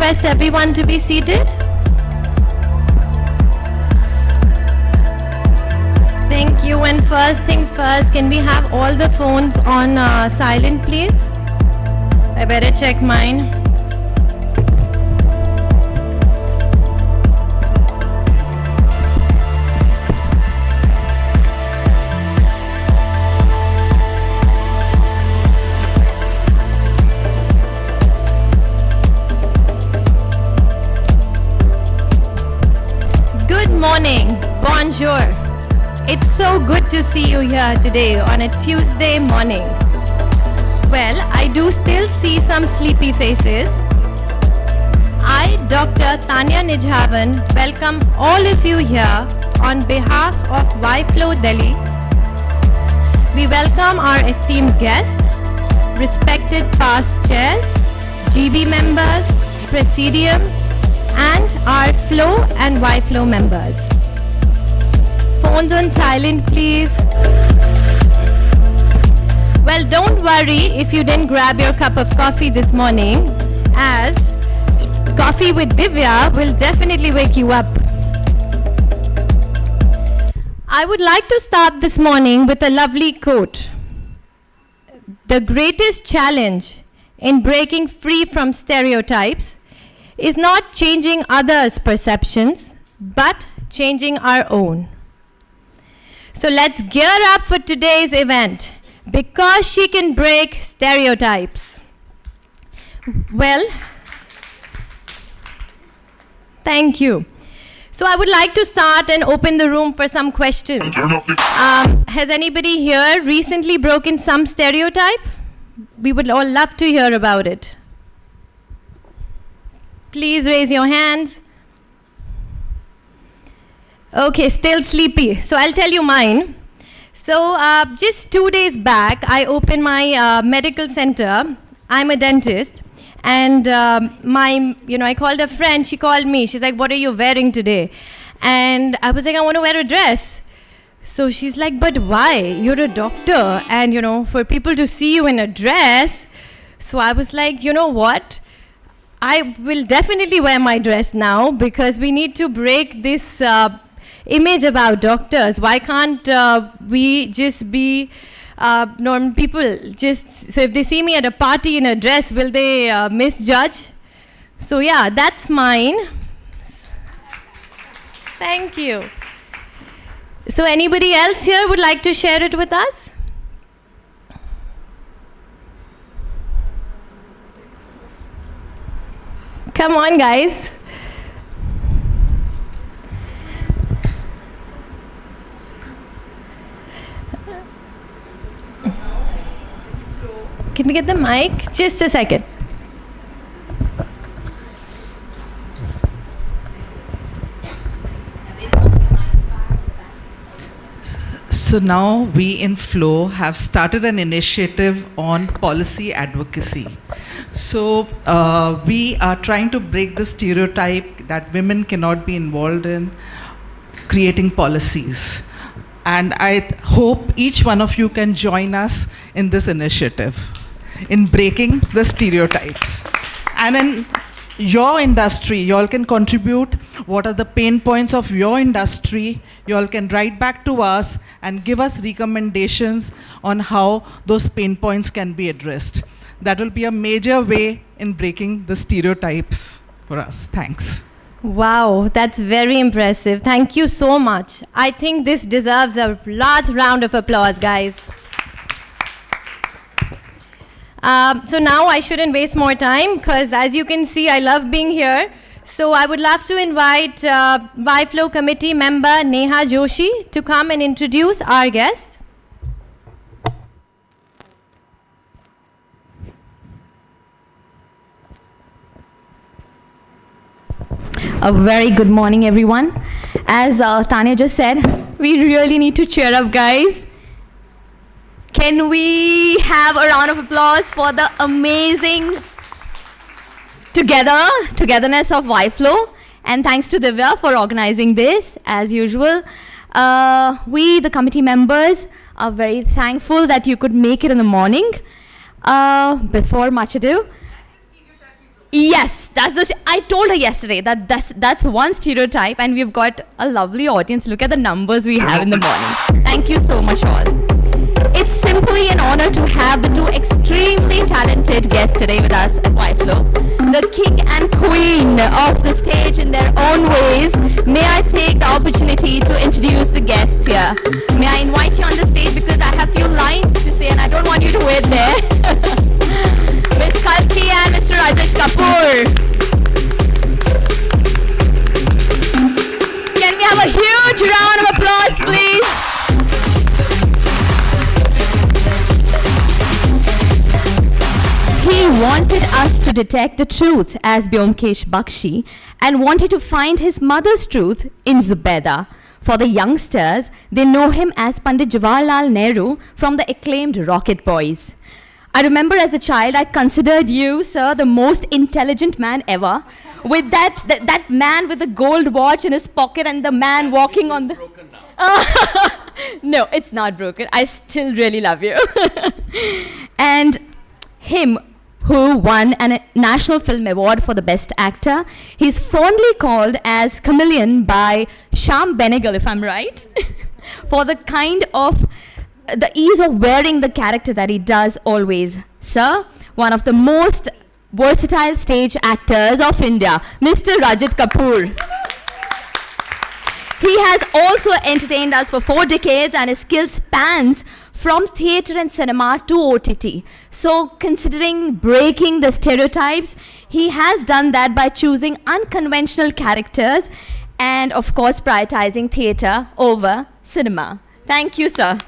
request everyone to be seated? Thank you. And first things first, can we have all the phones on silent, please? I better check mine. Good morning. Bonjour. It's so good to see you here today on a Tuesday morning. Well, I do still see some sleepy faces. I, Dr. Tanya Nijhavan, welcome all of you here on behalf of YFlow Delhi. We welcome our esteemed guests, respected past chairs, GB members, Presidium, and our Flow and YFlow members. Phones on silent, please. Well, don't worry if you didn't grab your cup of coffee this morning, as Coffee with Divya will definitely wake you up. I would like to start this morning with a lovely quote. The greatest challenge in breaking free from stereotypes is not changing others' perceptions, but changing our own. So let's gear up for today's event, because she can break stereotypes. Well, thank you. So I would like to start and open the room for some questions. Has anybody here recently broken some stereotype? We would all love to hear about it. Please raise your hands. Okay, still sleepy. So I'll tell you mine. So just 2 days back, I opened my medical center. I'm a dentist. And I called a friend. She called me. She's like, what are you wearing today? And I was like, I want to wear a dress. So she's like, but why? You're a doctor. And, for people to see you in a dress. So I was like, you know what? I will definitely wear my dress now, because we need to break this image about doctors. Why can't we just be normal people? So if they see me at a party in a dress, will they misjudge? So yeah, that's mine. Thank you. So anybody else here would like to share it with us? Come on, guys. Can we get the mic? Just a second. So now we in Flow have started an initiative on policy advocacy. So we are trying to break the stereotype that women cannot be involved in creating policies. And I hope each one of you can join us in this initiative, in breaking the stereotypes. And in your industry, you all can contribute what are the pain points of your industry. You all can write back to us and give us recommendations on how those pain points can be addressed. That will be a major way in breaking the stereotypes for us. Thanks. Wow, that's very impressive. Thank you so much. I think this deserves a large round of applause, guys. So now I shouldn't waste more time, because as you can see, I love being here. So I would love to invite YFlow committee member Neha Joshi to come and introduce our guest. A very good morning, everyone. As Tanya just said, we really need to cheer up, guys. Can we have a round of applause for the amazing togetherness of YFlow? And thanks to Divya for organizing this, as usual. We, the committee members, are very thankful that you could make it in the morning. Before much ado, Yes, I told her yesterday that that's one stereotype, and we've got a lovely audience. Look at the numbers we have in the morning. Thank you so much, all. It's simply an honor to have the two extremely talented guests today with us at Whiteflow, the king and queen of the stage in their own ways. May I take the opportunity to introduce the guests here? May I invite you on the stage because I have few lines to say and I don't want you to wait there. Miss Kalki and Mr. Rajit Kapur. Can we have a huge round of applause, please? He wanted us to detect the truth as Byomkesh Bakshi and wanted to find his mother's truth in Zubeda. For the youngsters, they know him as Pandit Jawaharlal Nehru from the acclaimed Rocket Boys. I remember as a child, I considered you, sir, the most intelligent man ever. With that man with the gold watch in his pocket and the man walking on the... broken now. No, it's not broken. I still really love you. And him who won a National Film Award for the Best Actor. He's fondly called as Chameleon by Shyam Benegal, if I'm right, for the the ease of wearing the character that he does always. Sir, one of the most versatile stage actors of India, Mr. Rajit Kapur. He has also entertained us for 4 decades and his skill spans from theatre and cinema to OTT. So considering breaking the stereotypes, he has done that by choosing unconventional characters and of course prioritizing theatre over cinema. Thank you, sir.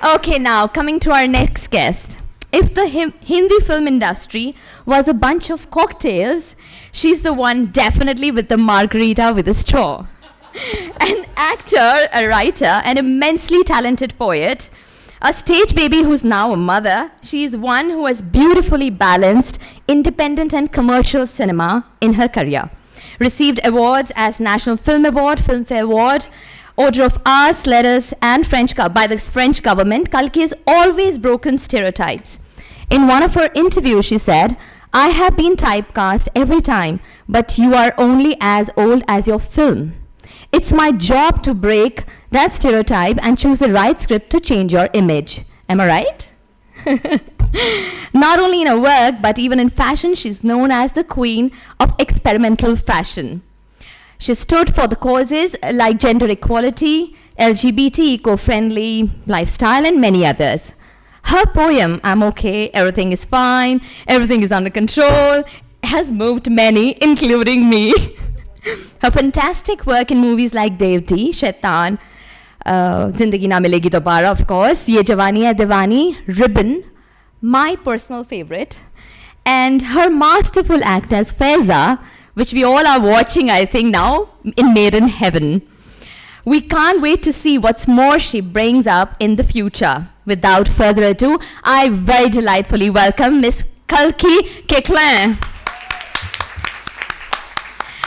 Okay, now coming to our next guest. If the Hindi film industry was a bunch of cocktails, she's the one definitely with the margarita with a straw. An actor, a writer, an immensely talented poet, a stage baby who's now a mother, she's one who has beautifully balanced independent and commercial cinema in her career. Received awards as National Film Award, Filmfare Award, Order of Arts, Letters, and by the French government. Kalki has always broken stereotypes. In one of her interviews, she said, "I have been typecast every time, but you are only as old as your film. It's my job to break that stereotype and choose the right script to change your image." Am I right? Not only in her work, but even in fashion, she's known as the queen of experimental fashion. She stood for the causes like gender equality, LGBT, eco-friendly lifestyle, and many others. Her poem, "I'm okay, everything is fine, everything is under control," has moved many, including me. Her fantastic work in movies like Devdi, Shaitan, Zindagi Na Milegi Dobara, of course, Ye Jawani Hai Diwani, Ribbon, my personal favorite, and her masterful act as Faiza, which we all are watching, I think, now in Maiden Heaven. We can't wait to see what's more she brings up in the future. Without further ado, I very delightfully welcome Miss Kalki Koechlin.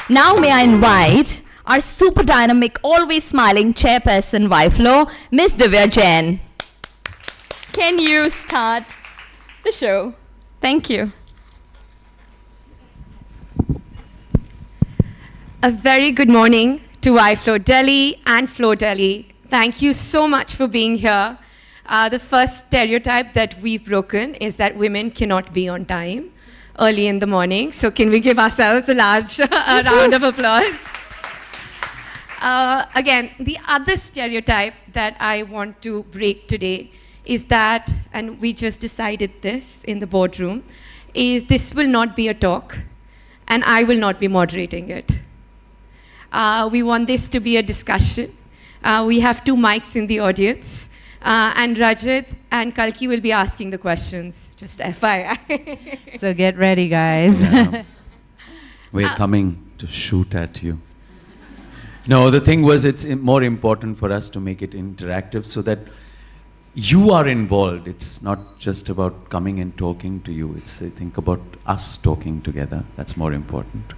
Now may I invite our super dynamic, always smiling chairperson, Whiteflow, Miss Divya Jain. Can you start the show? Thank you. A very good morning to Whiteflow Delhi and Flow Delhi. Thank you so much for being here. The first stereotype that we've broken is that women cannot be on time early in the morning. So can we give ourselves a large round of applause? Again, the other stereotype that I want to break today is that, and we just decided this in the boardroom, is this will not be a talk and I will not be moderating it. We want this to be a discussion. We have 2 mics in the audience. And Rajit and Kalki will be asking the questions, just FYI. So get ready, guys. Yeah. We're coming to shoot at you. No, the thing was, it's more important for us to make it interactive so that you are involved. It's not just about coming and talking to you. It's, I think, about us talking together. That's more important.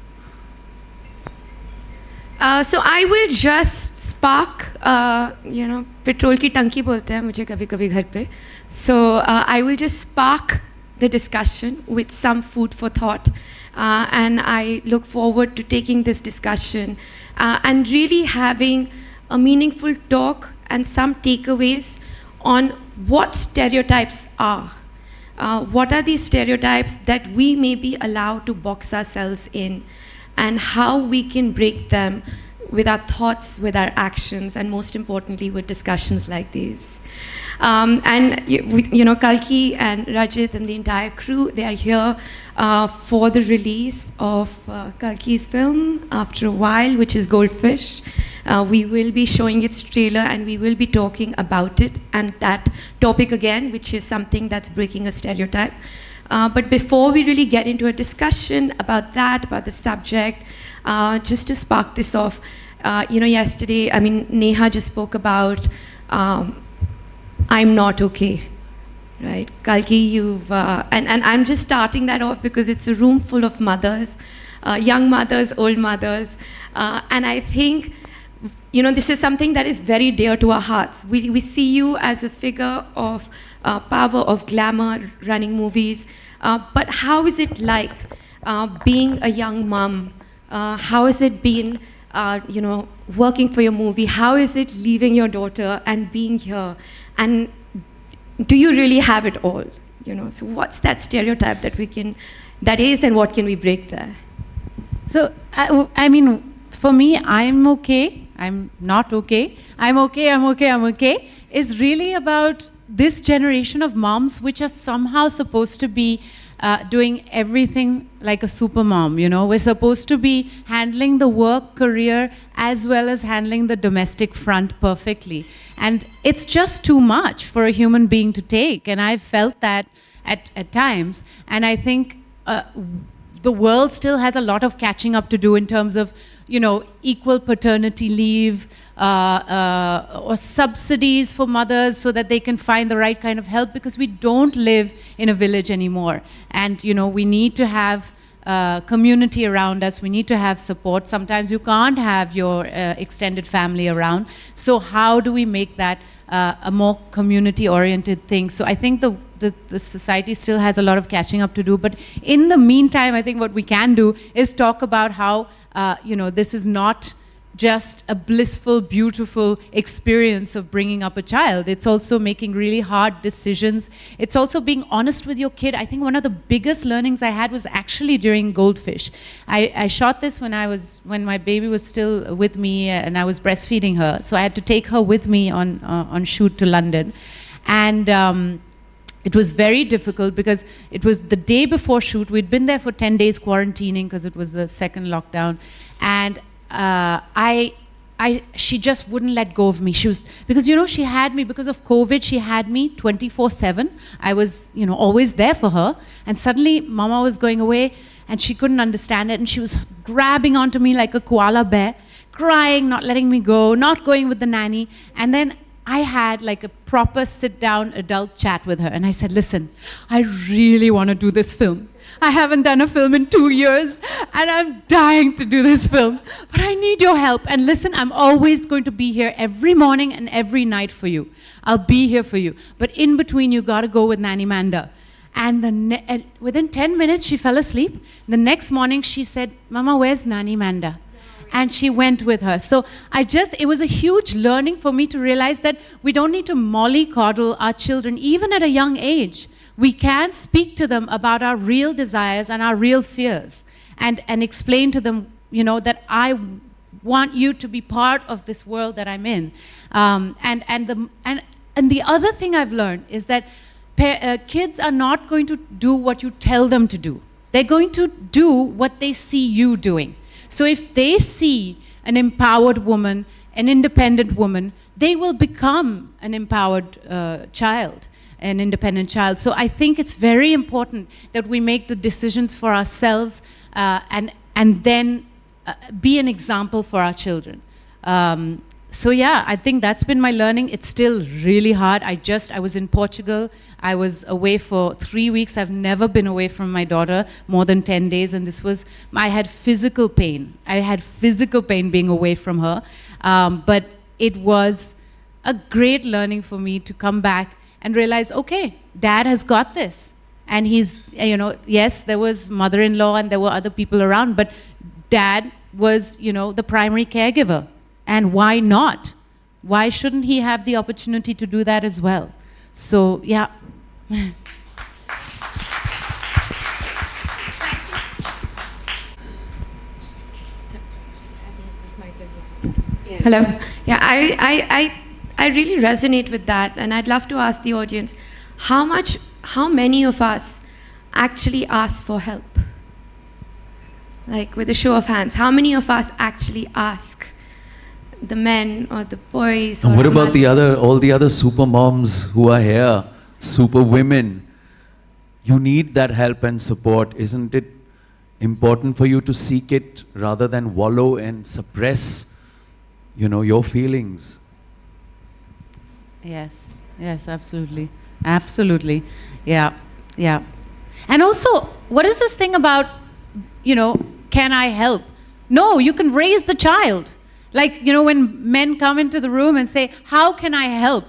So I will just spark, petrol ki tanki bolte hain mujhe kabhi kabhi ghar pe. So I will just spark the discussion with some food for thought. And I look forward to taking this discussion and really having a meaningful talk and some takeaways on what stereotypes are. What are these stereotypes that we may be allowed to box ourselves in, and how we can break them with our thoughts, with our actions, and most importantly, with discussions like these. Kalki and Rajit and the entire crew, they are here for the release of Kalki's film, After a While, which is Goldfish. We will be showing its trailer and we will be talking about it and that topic again, which is something that's breaking a stereotype. But before we really get into a discussion about that, about the subject, just to spark this off, yesterday, Neha just spoke about I'm not okay, right? Kalki, you've, and I'm just starting that off because it's a room full of mothers, young mothers, old mothers, and I think, this is something that is very dear to our hearts. We see you as a figure of power, of glamour, running movies, but how is it like being a young mom? How has it been, working for your movie? How is it leaving your daughter and being here? And do you really have it all? So what's that stereotype that is, and what can we break there? So, for me, I'm okay, I'm not okay, I'm okay, is really about this generation of moms which are somehow supposed to be doing everything like a super mom, We're supposed to be handling the work, career, as well as handling the domestic front perfectly. And it's just too much for a human being to take. And I've felt that at times. And I think the world still has a lot of catching up to do in terms of, equal paternity leave or subsidies for mothers so that they can find the right kind of help, because we don't live in a village anymore. And, we need to have community around us. We need to have support. Sometimes you can't have your extended family around. So how do we make that a more community-oriented thing? So I think the society still has a lot of catching up to do. But in the meantime, I think what we can do is talk about how, this is not just a blissful, beautiful experience of bringing up a child. It's also making really hard decisions. It's also being honest with your kid. I think one of the biggest learnings I had was actually during Goldfish. I shot this when my baby was still with me and I was breastfeeding her. So I had to take her with me on shoot to London. And it was very difficult because it was the day before shoot. We'd been there for 10 days quarantining because it was the second lockdown. And she just wouldn't let go of me. Because she had me, because of COVID, she had me 24/7. I was, always there for her. And suddenly Mama was going away and she couldn't understand it. And she was grabbing onto me like a koala bear, crying, not letting me go, not going with the nanny. And then I had like a proper sit-down adult chat with her. And I said, listen, I really want to do this film. I haven't done a film in 2 years, and I'm dying to do this film. But I need your help. And listen, I'm always going to be here every morning and every night for you. I'll be here for you. But in between, you got to go with Nanny Manda. And within 10 minutes, she fell asleep. The next morning, she said, Mama, where's Nanny Manda? And she went with her. So it was a huge learning for me to realize that we don't need to mollycoddle our children, even at a young age. We can speak to them about our real desires and our real fears and explain to them, that I want you to be part of this world that I'm in. And the other thing I've learned is that kids are not going to do what you tell them to do. They're going to do what they see you doing. So if they see an empowered woman, an independent woman, they will become an empowered child, an independent child. So I think it's very important that we make the decisions for ourselves and then be an example for our children. So yeah, I think that's been my learning. It's still really hard. I was in Portugal. I was away for 3 weeks. I've never been away from my daughter more than 10 days. And I had physical pain. I had physical pain being away from her. But it was a great learning for me to come back and realize, okay, Dad has got this. and he's, yes, there was mother-in-law and there were other people around, but dad was, the primary caregiver. And why not? Why shouldn't he have the opportunity to do that as well? So, yeah. Hello. Yeah, I really resonate with that, and I'd love to ask the audience, how many of us actually ask for help? Like, with a show of hands, how many of us actually ask the men or the boys? And or what our about all the other super moms who are here, super women? You need that help and support. Isn't it important for you to seek it rather than wallow and suppress, your feelings? Yes, absolutely. Absolutely. Yeah. And also, what is this thing about, can I help? No, you can raise the child. Like, when men come into the room and say, how can I help?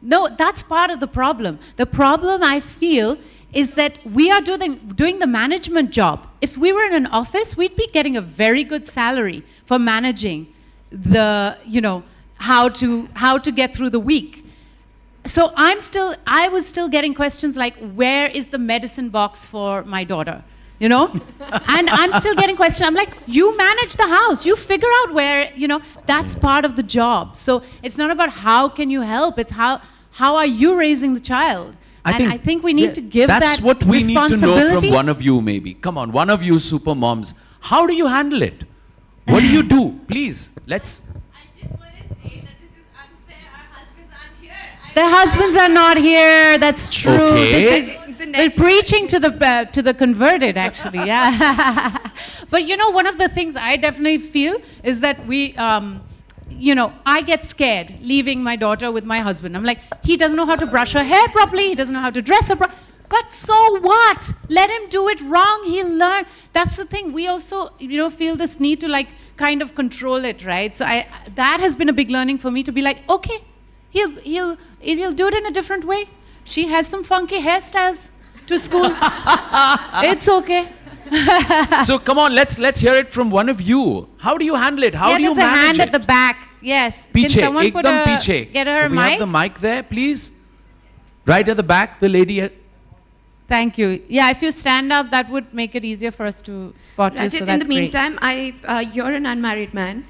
No, that's part of the problem. The problem, I feel, is that we are doing the management job. If we were in an office, we'd be getting a very good salary for managing the, how to get through the week. So I was still getting questions like, where is the medicine box for my daughter? And I'm still getting questions. I'm like, you manage the house. You figure out where, that's part of the job. So it's not about how can you help. It's how are you raising the child? I think we need to give that That's what we need to know from one of you, maybe. Come on, one of you super moms. How do you handle it? What do you do? Please, let's... I just want to say that this is unfair. Our husbands aren't here. The husbands are not here. That's true. Okay. We're preaching to the converted, actually. Yeah. But one of the things I definitely feel is that we, I get scared leaving my daughter with my husband. I'm like, he doesn't know how to brush her hair properly. He doesn't know how to dress her properly. But so what? Let him do it wrong. He'll learn. That's the thing. We also, feel this need to kind of control it, right? So that has been a big learning for me to be like, okay, he'll do it in a different way. She has some funky hairstyles to school. It's okay. So come on, let's hear it from one of you. How do you handle it? How do you there's a manage hand at the back. Yes. Piche, Can someone get her Do we mic? have the mic there, please? Right at the back, the lady. Thank you. Yeah, if you stand up, that would make it easier for us to spot you. Rajit, So in that's the meantime, you're an unmarried man.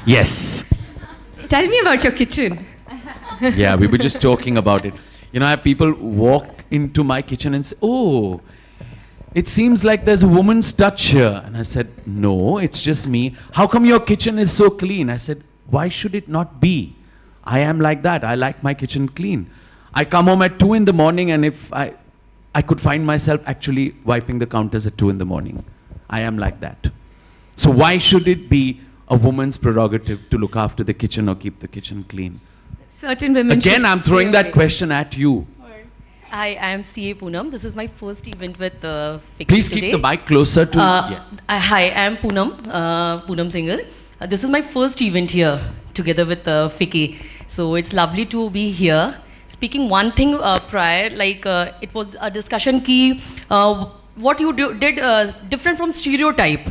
Yes. Tell me about your kitchen. Yeah, we were just talking about it. I have people walk into my kitchen and say, oh, it seems like there's a woman's touch here. And I said, no, it's just me. How come your kitchen is so clean? I said, why should it not be? I am like that. I like my kitchen clean. I come home at 2 in the morning, and if I could find myself actually wiping the counters at 2 in the morning. I am like that. So why should it be a woman's prerogative to look after the kitchen or keep the kitchen clean? Certain women Again, should I'm stay throwing that away. question at you. Hi, I am CA Poonam. This is my first event with FICCI Please today. keep the mic closer to... yes. Hi, I am Poonam, Poonam Singhal. This is my first event here together with FICCI. So it's lovely to be here. Speaking one thing prior, it was a discussion key, what you did different from stereotype.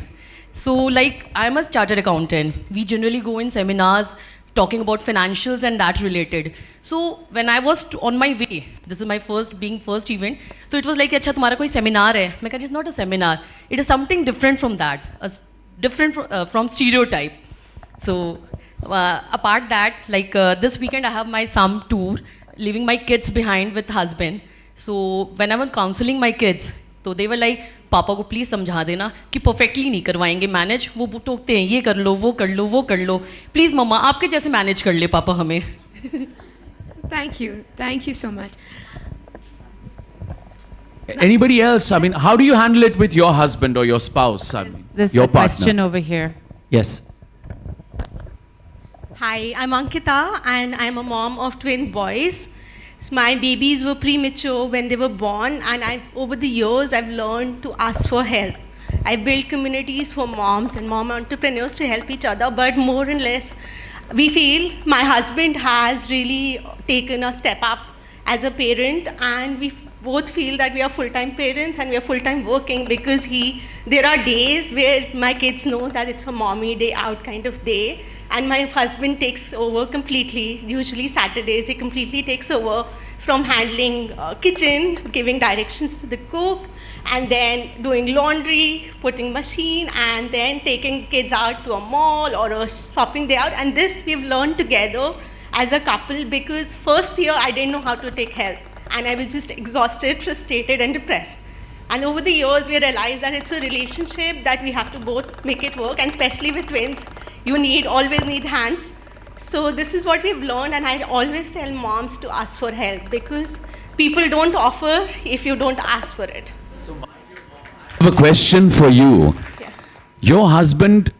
So I'm a chartered accountant. We generally go in seminars talking about financials and that related. So when I was on my way, this is my first event, so it was like, अच्छा तुम्हारा कोई seminar है? मैं कहा, it's not a seminar. It is something different from that, different from stereotype. So apart that, this weekend I have my Sam tour, leaving my kids behind with husband. So when I was counseling my kids, so they were like, पापा को please समझा देना कि perfectly नहीं करवाएंगे manage, वो टोकते हैं ये कर लो वो कर लो वो कर लो, प्लीज़ मम्मा आपके जैसे मैनेज कर ले पापा हमें. Thank you so much. Anybody else? I mean, how do you handle it with your husband or your spouse? I mean, There's your a question partner. over here. Yes. Hi, I'm Ankita and I'm a mom of twin boys. So my babies were premature when they were born, and over the years I've learned to ask for help. I built communities for moms and mom entrepreneurs to help each other, but more and less we feel my husband has really taken a step up as a parent, and we both feel that we are full-time parents and we are full-time working, because there are days where my kids know that it's a mommy day out kind of day, and my husband takes over completely. Usually Saturdays he completely takes over from handling kitchen, giving directions to the cook, and then doing laundry, putting machine, and then taking kids out to a mall or a shopping day out. And this we've learned together as a couple, because first year I didn't know how to take help, and I was just exhausted, frustrated, and depressed. And over the years we realized that it's a relationship that we have to both make it work, and especially with twins, you always need hands. So this is what we've learned, and I always tell moms to ask for help, because people don't offer if you don't ask for it. I have a question for you. Yeah. Your husband,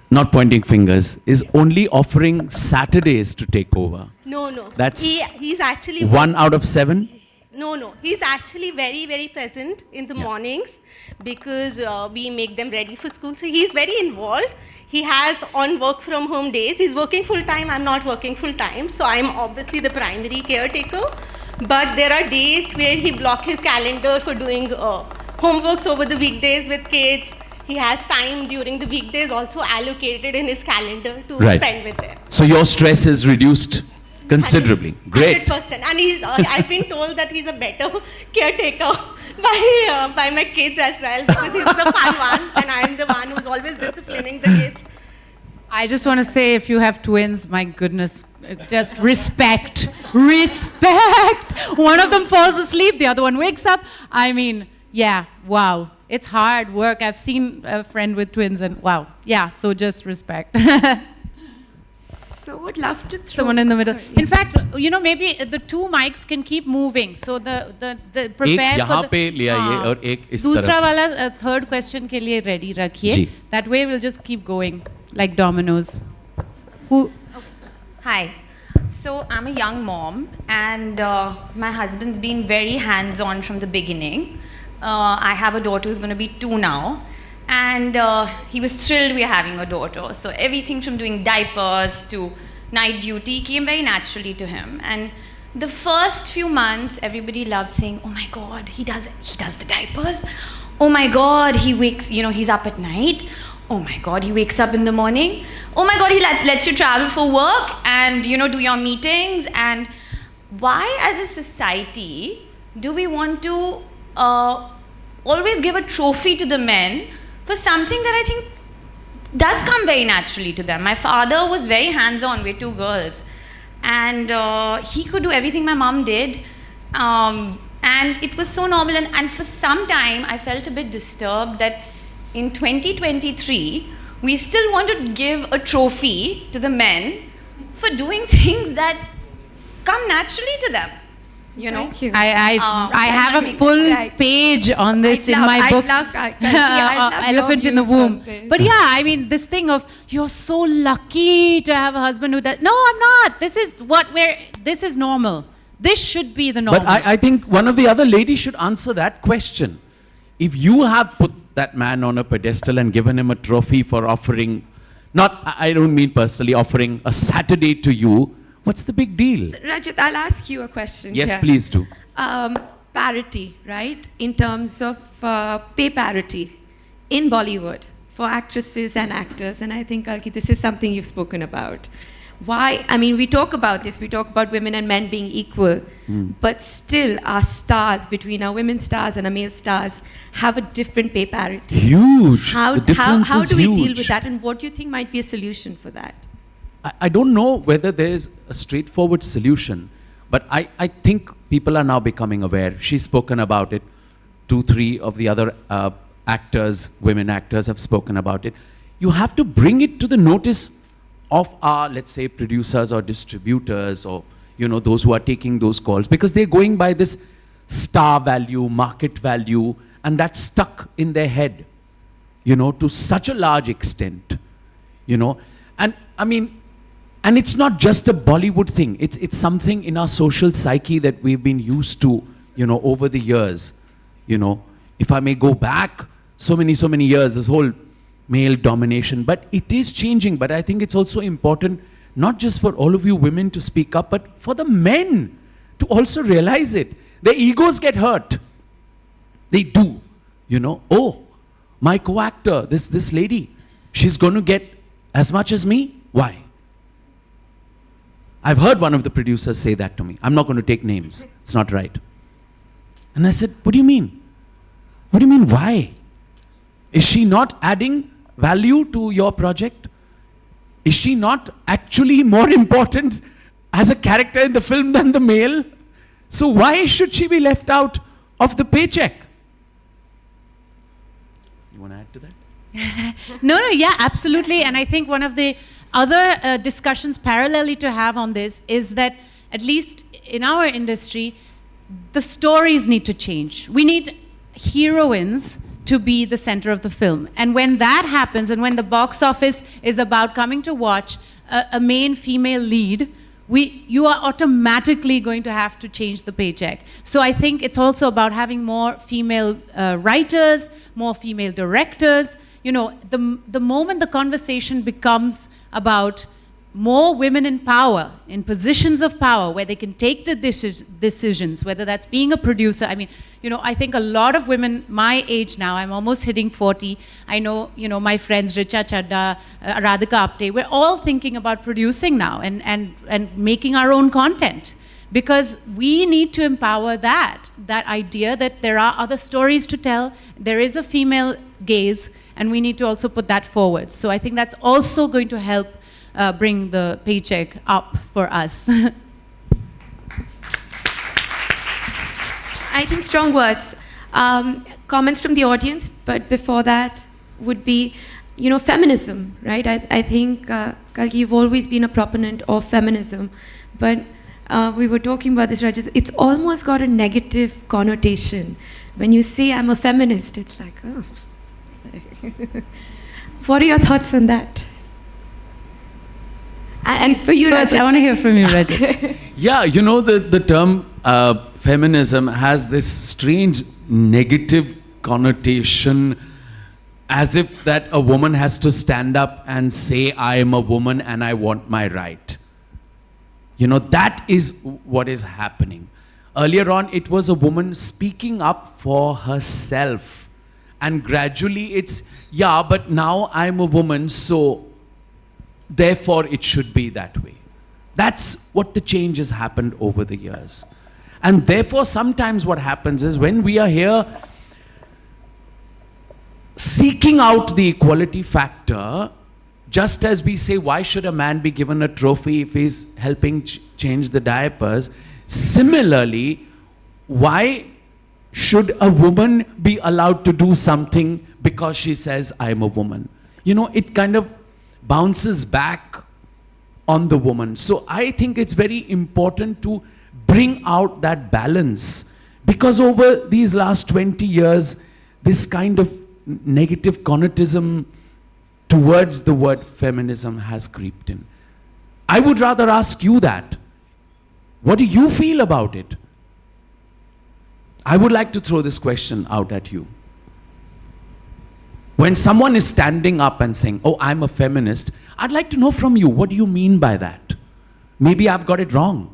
not pointing fingers, is only offering Saturdays to take over. No. That's he's actually 1 out of 7? No. He's actually very, very present in the mornings, because we make them ready for school. So he's very involved. He has on work from home days. He's working full time. I'm not working full time. So I'm obviously the primary caretaker. But there are days where he blocks his calendar for doing homeworks over the weekdays with kids. He has time during the weekdays also allocated in his calendar to spend with them. So your stress is reduced considerably. 100%. Great. And he's, I've been told that he's a better caretaker by my kids as well, because he's the fun one and I'm the one who's always disciplining the kids. I just want to say, if you have twins, my goodness, just respect. Respect! One of them falls asleep, the other one wakes up. I mean, yeah, wow. It's hard work. I've seen a friend with twins and wow. Yeah, so just respect. So would love to throw someone in the middle. Sorry. In fact, you know, maybe the two mics can keep moving. So the prepare एक यहाँ for पे ले आइए और एक इस तरफ. दूसरा वाला third question के लिए ready रखिए. That way we'll just keep going like dominoes. Who? Hi. So I'm a young mom, and my husband's been very hands-on from the beginning. I have a daughter who's going to be 2 now, and he was thrilled we are having a daughter. So everything from doing diapers to night duty came very naturally to him. And the first few months, everybody loved saying, "Oh my God, he does the diapers. Oh my God, he wakes, he's up at night. Oh my God, he wakes up in the morning. Oh my God, he lets you travel for work and, do your meetings." And why, as a society, do we want to always give a trophy to the men for something that I think does come very naturally to them? My father was very hands-on. We're 2 girls. And he could do everything my mom did. And it was so normal. And for some time, I felt a bit disturbed that in 2023, we still want to give a trophy to the men for doing things that come naturally to them. Thank you. I have a full page on this in my book, Elephant in the Womb. But yeah, I mean, this thing of, you're so lucky to have a husband who does. No, I'm not. This is normal. This should be the norm. But I think one of the other ladies should answer that question. If you have put that man on a pedestal and given him a trophy for offering, I don't mean personally, offering a Saturday to you, what's the big deal? So, Rajit, I'll ask you a question. Yes, here. please do. Parity, right? In terms of pay parity in Bollywood for actresses and actors. And I think, Kalki, this is something you've spoken about. Why? I mean, we talk about this. We talk about women and men being equal. But still, our stars, between our women stars and our male stars, have a different pay parity. Huge. How do we deal with that? And what do you think might be a solution for that? I don't know whether there's a straightforward solution, but I think people are now becoming aware. She's spoken about it. 2, 3 of the other actors, women actors, have spoken about it. You have to bring it to the notice of our, let's say, producers or distributors, or those who are taking those calls, because they're going by this star value, market value, and that's stuck in their head, to such a large extent, and I mean, and it's not just a Bollywood thing. It's something in our social psyche that we've been used to, over the years. If I may go back so many years, this whole male domination, but it is changing. But I think it's also important, not just for all of you women to speak up, but for the men to also realize it. Their egos get hurt. They do. You know, oh, my co-actor, this lady, she's going to get as much as me? Why? I've heard one of the producers say that to me. I'm not going to take names. It's not right. And I said, what do you mean? What do you mean, why? Is she not adding value to your project? Is she not actually more important as a character in the film than the male? So why should she be left out of the paycheck? You want to add to that? No, yeah, absolutely. And I think one of the other discussions parallelly to have on this is that, at least in our industry, the stories need to change. We need heroines to be the center of the film. And when that happens, and when the box office is about coming to watch a main female lead, you are automatically going to have to change the paycheck. So I think it's also about having more female writers, more female directors. You know, the moment the conversation becomes about more women in power, in positions of power, where they can take the decisions, whether that's being a producer. I mean, you know, I think a lot of women my age now, I'm almost hitting 40. I know, you know, my friends, Richa Chadda, Radhika Apte, we're all thinking about producing now and making our own content. Because we need to empower that idea that there are other stories to tell, there is a female gaze, and we need to also put that forward. So I think that's also going to help bring the paycheck up for us. I think strong words. Comments from the audience, but before that would be, you know, feminism, right? I think, Kalki, you've always been a proponent of feminism, but we were talking about this, Rajit. It's almost got a negative connotation. When you say I'm a feminist, it's like, oh. What are your thoughts on that? And for you, first, Rajit. I want to hear from you, Rajit. Yeah, you know, the term feminism has this strange negative connotation, as if that a woman has to stand up and say, I am a woman and I want my right. You know, that is what is happening. Earlier on, it was a woman speaking up for herself. And gradually it's, yeah, but now I'm a woman, so therefore it should be that way. That's what the change has happened over the years. And therefore, sometimes what happens is, when we are here seeking out the equality factor, just as we say, why should a man be given a trophy if he's helping change the diapers? Similarly, why should a woman be allowed to do something because she says, I'm a woman? You know, it kind of bounces back on the woman. So I think it's very important to bring out that balance, because over these last 20 years, this kind of negative connotism towards the word feminism has creeped in. I would rather ask you that. What do you feel about it? I would like to throw this question out at you. When someone is standing up and saying, oh, I'm a feminist, I'd like to know from you, what do you mean by that? Maybe I've got it wrong.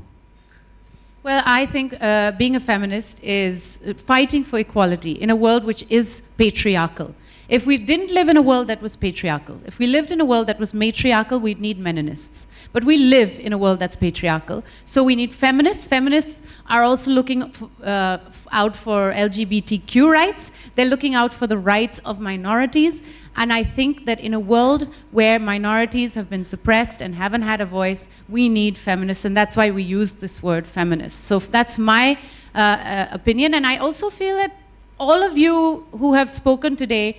Well, I think being a feminist is fighting for equality in a world which is patriarchal. If we didn't live in a world that was patriarchal, if we lived in a world that was matriarchal, we'd need meninists. But we live in a world that's patriarchal, so we need feminists. Feminists are also looking out for LGBTQ rights. They're looking out for the rights of minorities. And I think that in a world where minorities have been suppressed and haven't had a voice, we need feminists, and that's why we use this word feminist. So that's my opinion, and I also feel that all of you who have spoken today,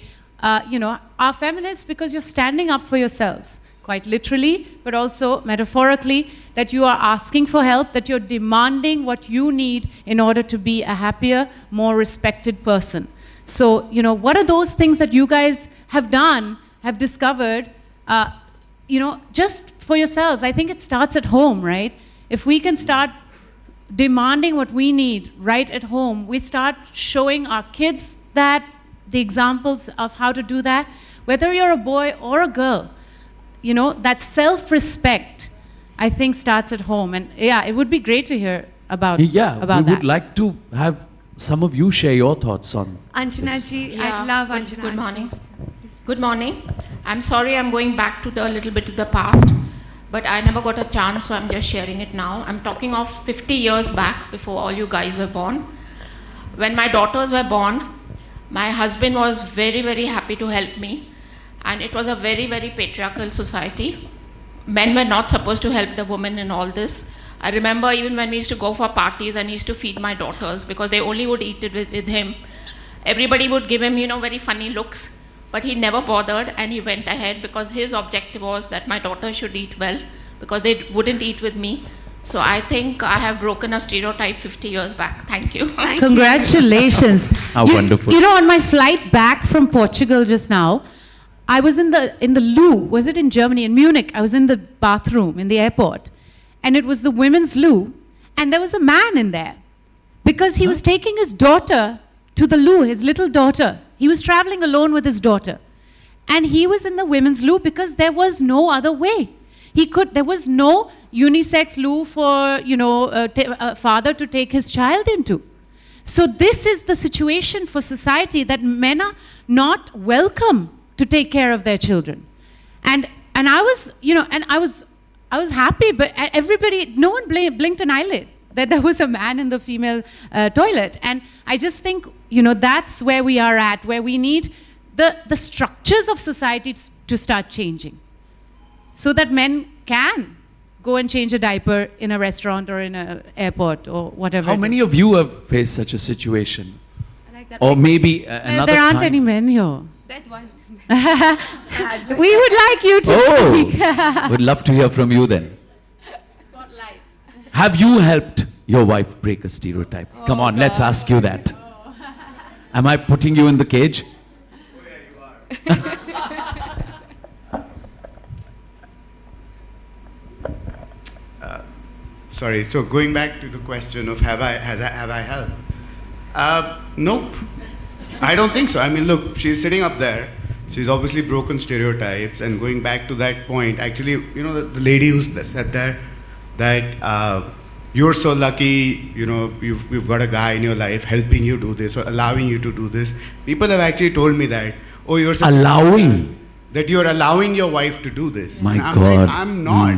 you know, are feminists because you're standing up for yourselves, quite literally, but also metaphorically, that you are asking for help, that you're demanding what you need in order to be a happier, more respected person. So, you know, what are those things that you guys have done, have discovered, you know, just for yourselves? I think it starts at home, right? If we can start demanding what we need right at home, we start showing our kids that, the examples of how to do that, whether you're a boy or a girl, you know, that self-respect, I think, starts at home. And yeah, it would be great to hear about Yeah, we that. would like to have some of you share your thoughts on Anjana this. ji, I'd love Anjana. Good morning. Good morning. I'm sorry I'm going back to the little bit to the past, but I never got a chance, so I'm just sharing it now. I'm talking of 50 years back, before all you guys were born. When my daughters were born, my husband was very, very happy to help me, and it was a very, very patriarchal society. Men were not supposed to help the women in all this. I remember even when we used to go for parties and he used to feed my daughters because they only would eat it with him. Everybody would give him, very funny looks, but he never bothered and he went ahead because his objective was that my daughters should eat well because they wouldn't eat with me. So I think I have broken a stereotype 50 years back. Thank you. Congratulations. How wonderful. You know, on my flight back from Portugal just now, I was in the loo. Was it in Germany? In Munich. I was in the bathroom in the airport. And it was the women's loo. And there was a man in there. Because he was taking his daughter to the loo, his little daughter. He was traveling alone with his daughter. And he was in the women's loo because there was no other way. There was no unisex loo for, a father to take his child into. So this is the situation for society, that men are not welcome to take care of their children. And I was, I was happy, but everybody, no one blinked an eyelid that there was a man in the female toilet. And I just think, that's where we are at, where we need the structures of society to start changing, so that men can go and change a diaper in a restaurant or in an airport or whatever. How many of you have faced such a situation? I like that. Or maybe another There aren't time? any men here. There's one. We would like you to speak. Oh, would love to hear from you then. Spotlight. Have you helped your wife break a stereotype? Come on, let's ask you that. Am I putting you in the cage? Sorry, so going back to the question of have I helped? Nope. I don't think so. I mean, look, she's sitting up there. She's obviously broken stereotypes. And going back to that point, actually, the lady who's said there, that you're so lucky, you've got a guy in your life helping you do this or allowing you to do this. People have actually told me that, oh, you're such Allowing? that you're allowing your wife to do this. My And I'm God. like, I'm not.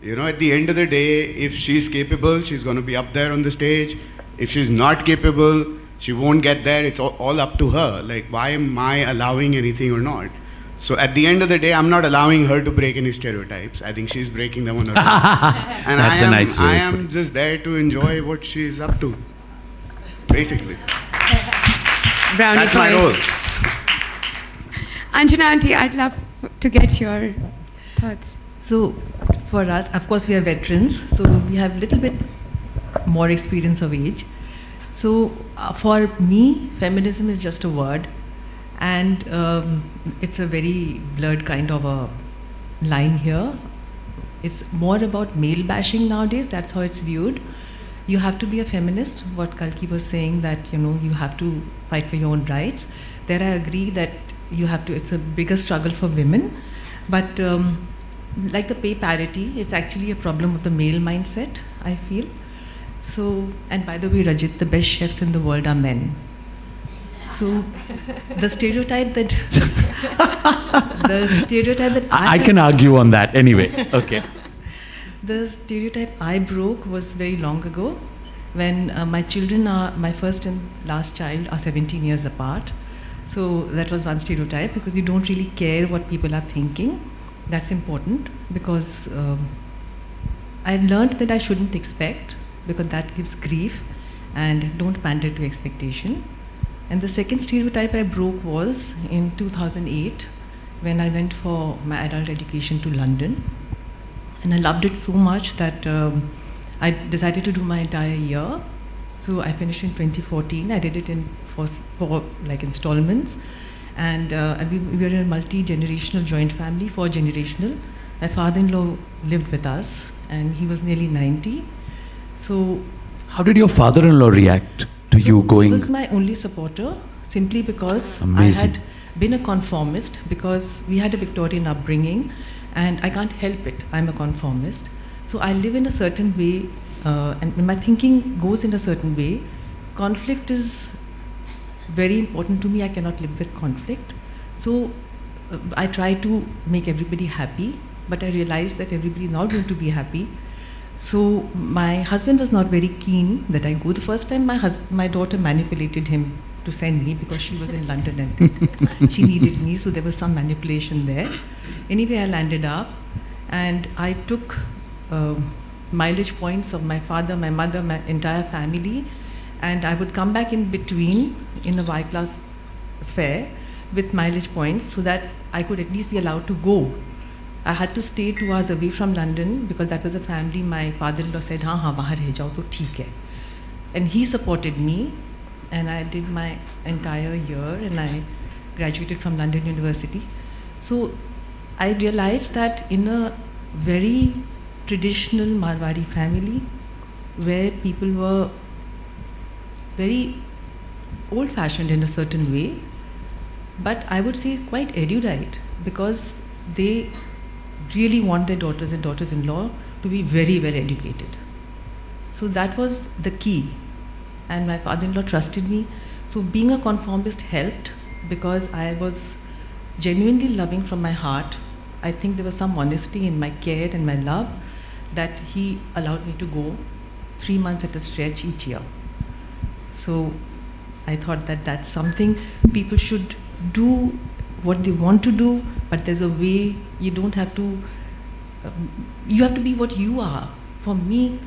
At the end of the day, if she's capable, she's going to be up there on the stage. If she's not capable, she won't get there. It's all up to her. Like, why am I allowing anything or not? So at the end of the day, I'm not allowing her to break any stereotypes. I think she's breaking them on her own. And That's a nice way I to put am just there to enjoy what she's up to, basically. Brownie That's my role. points. Anjana auntie, I'd love to get your thoughts. So for us, of course, we are veterans, so we have a little bit more experience of age. So for me, feminism is just a word, and it's a very blurred kind of a line here. It's more about male bashing nowadays. That's how it's viewed. You have to be a feminist. What Kalki was saying, that you have to fight for your own rights. There I agree that you have to. It's a bigger struggle for women, but like the pay parity, it's actually a problem of the male mindset, I feel. So, and by the way, Rajit, the best chefs in the world are men. So, the stereotype that I can argue on that anyway. Okay. The stereotype I broke was very long ago, when my children are, my first and last child are 17 years apart. So that was one stereotype, because you don't really care what people are thinking. That's important, because I learned that I shouldn't expect, because that gives grief, and don't pander to expectation. And the second stereotype I broke was in 2008, when I went for my adult education to London. And I loved it so much that I decided to do my entire year. So I finished in 2014. I did it in four like installments. And we were in a multi-generational joint family, 4-generational. My father-in-law lived with us, and he was nearly 90. So how did your father-in-law react to you going? He was my only supporter, simply because Amazing. I had been a conformist, because we had a Victorian upbringing, and I can't help it. I'm a conformist. So I live in a certain way and when my thinking goes in a certain way, conflict is very important to me. I cannot live with conflict. So I try to make everybody happy, but I realize that everybody is not going to be happy. So my husband was not very keen that I go. The first time my daughter manipulated him to send me because she was in London and she needed me, so there was some manipulation there. Anyway, I landed up and I took mileage points of my father, my mother, my entire family, and I would come back in between in a Y-class fare with mileage points so that I could at least be allowed to go. I had to stay 2 hours away from London because that was a family. My father-in-law said, हाँ हाँ बाहर रह जाओ तो ठीक है. And he supported me, and I did my entire year, and I graduated from London University. So I realized that in a very traditional Marwari family, where people were very old-fashioned in a certain way, but I would say quite erudite, because they really want their daughters and daughters-in-law to be very well educated. So that was the key, and my father-in-law trusted me. So being a conformist helped, because I was genuinely loving from my heart. I think there was some honesty in my care and my love that he allowed me to go 3 months at a stretch each year. So I thought that that's something people should do what they want to do, but there's a way. You don't have to, you have to be what you are. For me,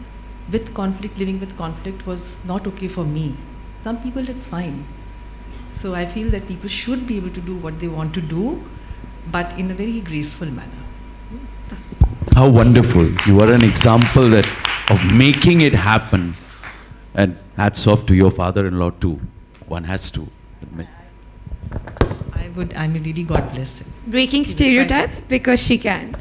with conflict, living with conflict was not okay for me. Some people it's fine. So I feel that people should be able to do what they want to do, but in a very graceful manner. How wonderful. You are an example of making it happen. And hats off to your father-in-law too. One has to admit. I mean, really, God bless him. Breaking stereotypes because she can.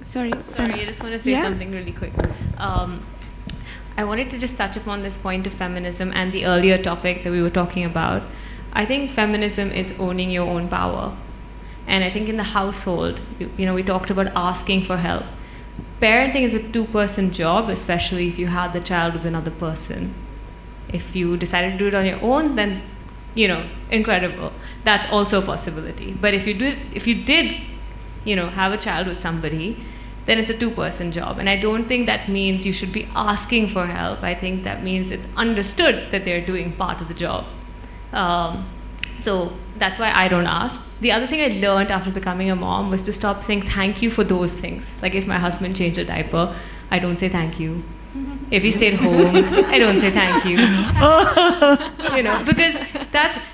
Sorry, I just want to say something really quick. I wanted to just touch upon this point of feminism and the earlier topic that we were talking about. I think feminism is owning your own power. And I think in the household, we talked about asking for help. Parenting is a two-person job, especially if you had the child with another person. If you decided to do it on your own, then, incredible. That's also a possibility. But if you did, have a child with somebody, then it's a two-person job. And I don't think that means you should be asking for help. I think that means it's understood that they're doing part of the job. So that's why I don't ask. The other thing I learned after becoming a mom was to stop saying thank you for those things. Like if my husband changed a diaper, I don't say thank you. If he stayed home, I don't say thank you. Because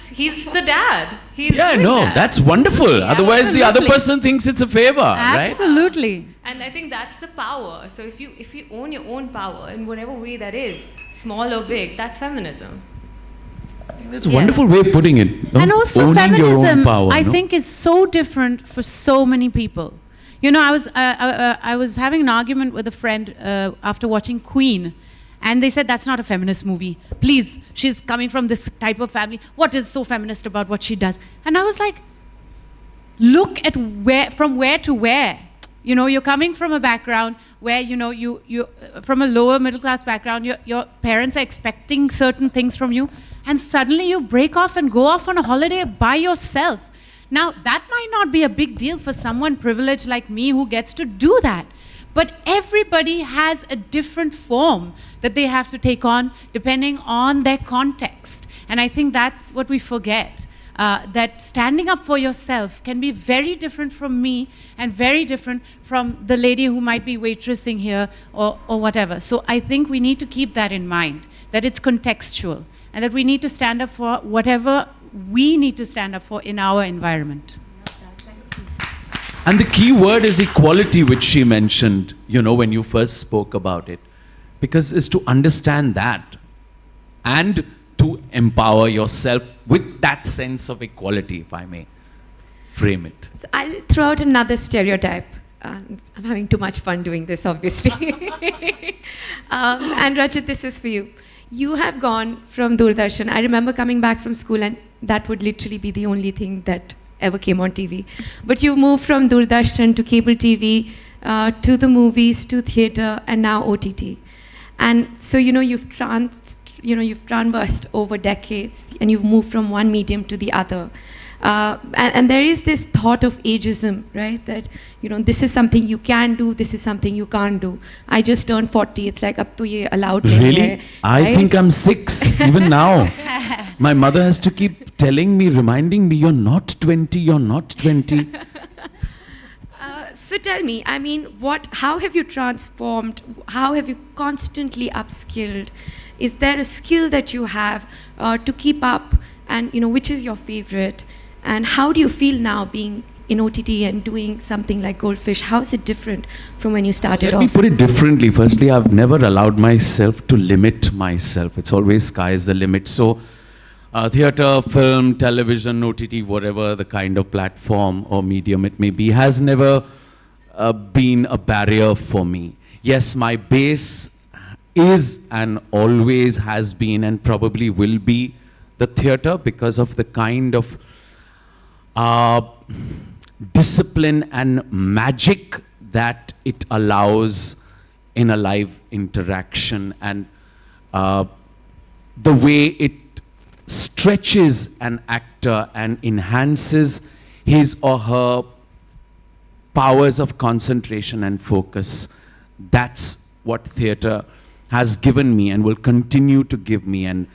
he's the dad. That's wonderful. Yeah, otherwise the other person thinks it's a favor, right? Absolutely. And I think that's the power. So if you own your own power in whatever way that is, small or big, that's feminism. That's a wonderful way of putting it. And also owning your own feminism, power, I think, is so different for so many people. I was having an argument with a friend after watching Queen, and they said that's not a feminist movie. Please, she's coming from this type of family. What is so feminist about what she does? And I was like, look at from where to where. You're coming from a background where you from a lower middle class background. Your parents are expecting certain things from you, and suddenly you break off and go off on a holiday by yourself. Now, that might not be a big deal for someone privileged like me who gets to do that. But everybody has a different form that they have to take on depending on their context. And I think that's what we forget. That standing up for yourself can be very different from me and very different from the lady who might be waitressing here or whatever. So I think we need to keep that in mind, that it's contextual and that we need to stand up for whatever we need to stand up for in our environment. And the key word is equality, which she mentioned, when you first spoke about it. Because it's to understand that and to empower yourself with that sense of equality, if I may frame it. So I'll throw out another stereotype. I'm having too much fun doing this, obviously. And Rajit, this is for you. You have gone from Doordarshan. I remember coming back from school, and that would literally be the only thing that ever came on TV. But you moved from Doordarshan to cable TV, to the movies, to theatre, and now OTT. And so, you've traversed over decades, and you've moved from one medium to the other. And there is this thought of ageism, right? That, this is something you can do, this is something you can't do. I just turned 40, it's like, ab to ye allowed nahi Really? hai, I right? think I'm 6, even now. My mother has to keep telling me, reminding me, you're not 20, you're not 20. So tell me, how have you transformed? How have you constantly upskilled? Is there a skill that you have to keep up? And, which is your favorite? And how do you feel now being in OTT and doing something like Goldfish? How is it different from when you started Let me off? put it differently. Firstly, I've never allowed myself to limit myself. It's always sky is the limit. So, theatre, film, television, OTT, whatever the kind of platform or medium it may be, has never been a barrier for me. Yes, my base is and always has been and probably will be the theatre because of the kind of discipline and magic that it allows in a live interaction, and the way it stretches an actor and enhances his or her powers of concentration and focus. That's what theatre has given me and will continue to give me, and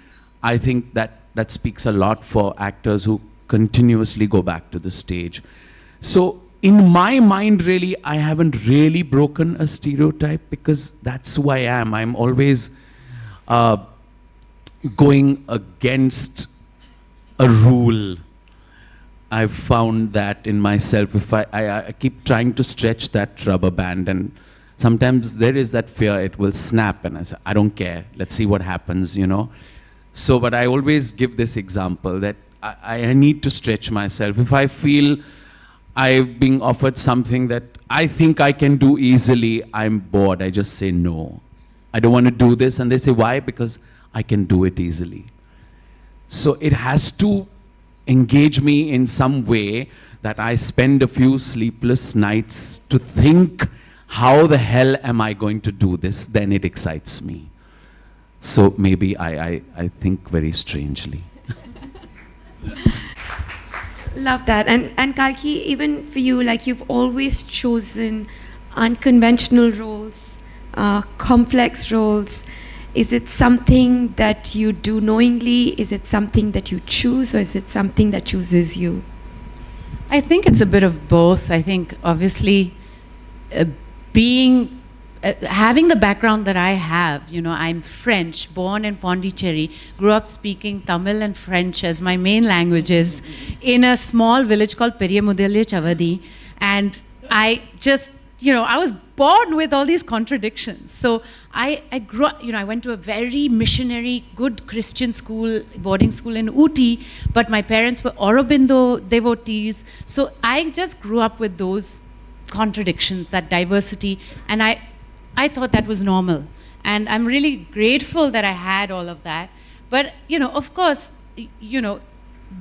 I think that speaks a lot for actors who continuously go back to the stage. So in my mind, really, I haven't really broken a stereotype because that's who I am. I'm always going against a rule. I've found that in myself. If I keep trying to stretch that rubber band, and sometimes there is that fear it will snap, and I say, I don't care, let's see what happens, So, but I always give this example that I need to stretch myself. If I feel I'm being offered something that I think I can do easily, I'm bored, I just say no. I don't want to do this, and they say, why? Because I can do it easily. So it has to engage me in some way that I spend a few sleepless nights to think, how the hell am I going to do this? Then it excites me. So maybe I think very strangely. Love that. And Kalki, even for you, like you've always chosen unconventional roles, complex roles. Is it something that you do knowingly? Is it something that you choose, or is it something that chooses you? I think it's a bit of both. I think obviously having the background that I have, I'm French, born in Pondicherry, grew up speaking Tamil and French as my main languages in a small village called Periyamudalya Chavadi, and I just, I was born with all these contradictions. So I grew up, I went to a very missionary, good Christian school, boarding school in Ooty, but my parents were Aurobindo devotees. So I just grew up with those contradictions, that diversity, and I thought that was normal. And I'm really grateful that I had all of that. But, of course,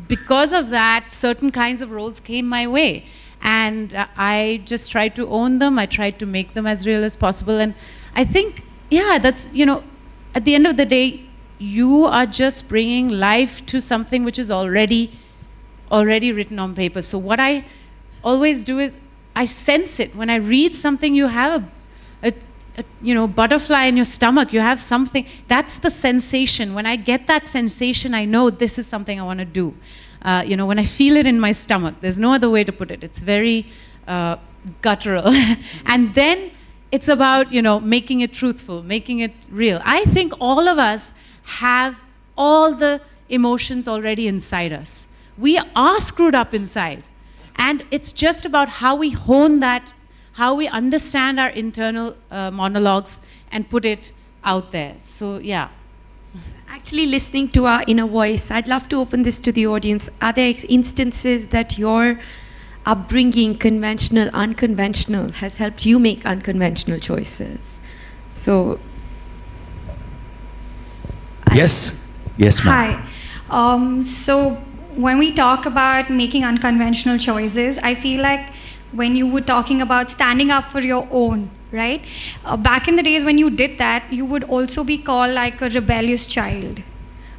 because of that, certain kinds of roles came my way. And I just tried to own them. I tried to make them as real as possible. And I think, that's, at the end of the day, you are just bringing life to something which is already written on paper. So what I always do is I sense it. When I read something, you have a butterfly in your stomach, you have something, that's the sensation. When I get that sensation, I know this is something I want to do. When I feel it in my stomach, there's no other way to put it. It's very guttural. And then it's about, making it truthful, making it real. I think all of us have all the emotions already inside us. We are screwed up inside. And it's just about how we hone that, how we understand our internal monologues and put it out there. So, yeah. Actually, listening to our inner voice, I'd love to open this to the audience. Are there instances that your upbringing, conventional, unconventional, has helped you make unconventional choices? So, Yes, ma'am. Hi. So when we talk about making unconventional choices, I feel like when you were talking about standing up for your own, right? Back in the days when you did that, you would also be called like a rebellious child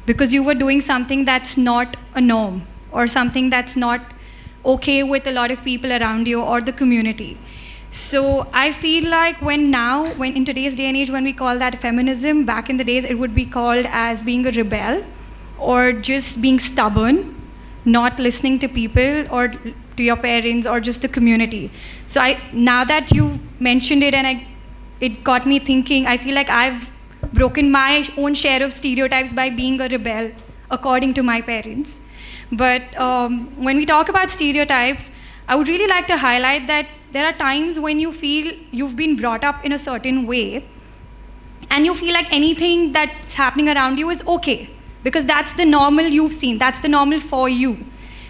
because you were doing something that's not a norm or something that's not okay with a lot of people around you or the community. So I feel like when in today's day and age, when we call that feminism, back in the days it would be called as being a rebel or just being stubborn, not listening to people or to your parents or just the community. So now that you mentioned it and it got me thinking, I feel like I've broken my own share of stereotypes by being a rebel according to my parents. But when we talk about stereotypes, I would really like to highlight that there are times when you feel you've been brought up in a certain way and you feel like anything that's happening around you is okay because that's the normal you've seen, that's the normal for you.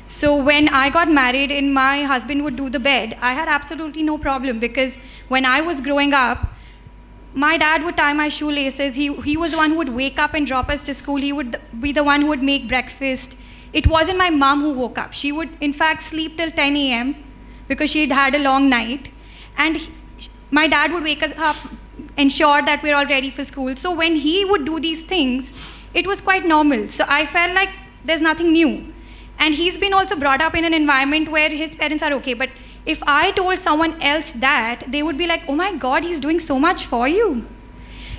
So when I got married and my husband would do the bed, I had absolutely no problem because when I was growing up, my dad would tie my shoelaces. He was the one who would wake up and drop us to school. He would be the one who would make breakfast. It wasn't my mom who woke up. She would, in fact, sleep till 10 a.m. because she'd had a long night. And my dad would wake us up, ensure that we're all ready for school. So when he would do these things, it was quite normal. So I felt like there's nothing new. And he's been also brought up in an environment where his parents are okay. But if I told someone else that, they would be like, oh my God, he's doing so much for you.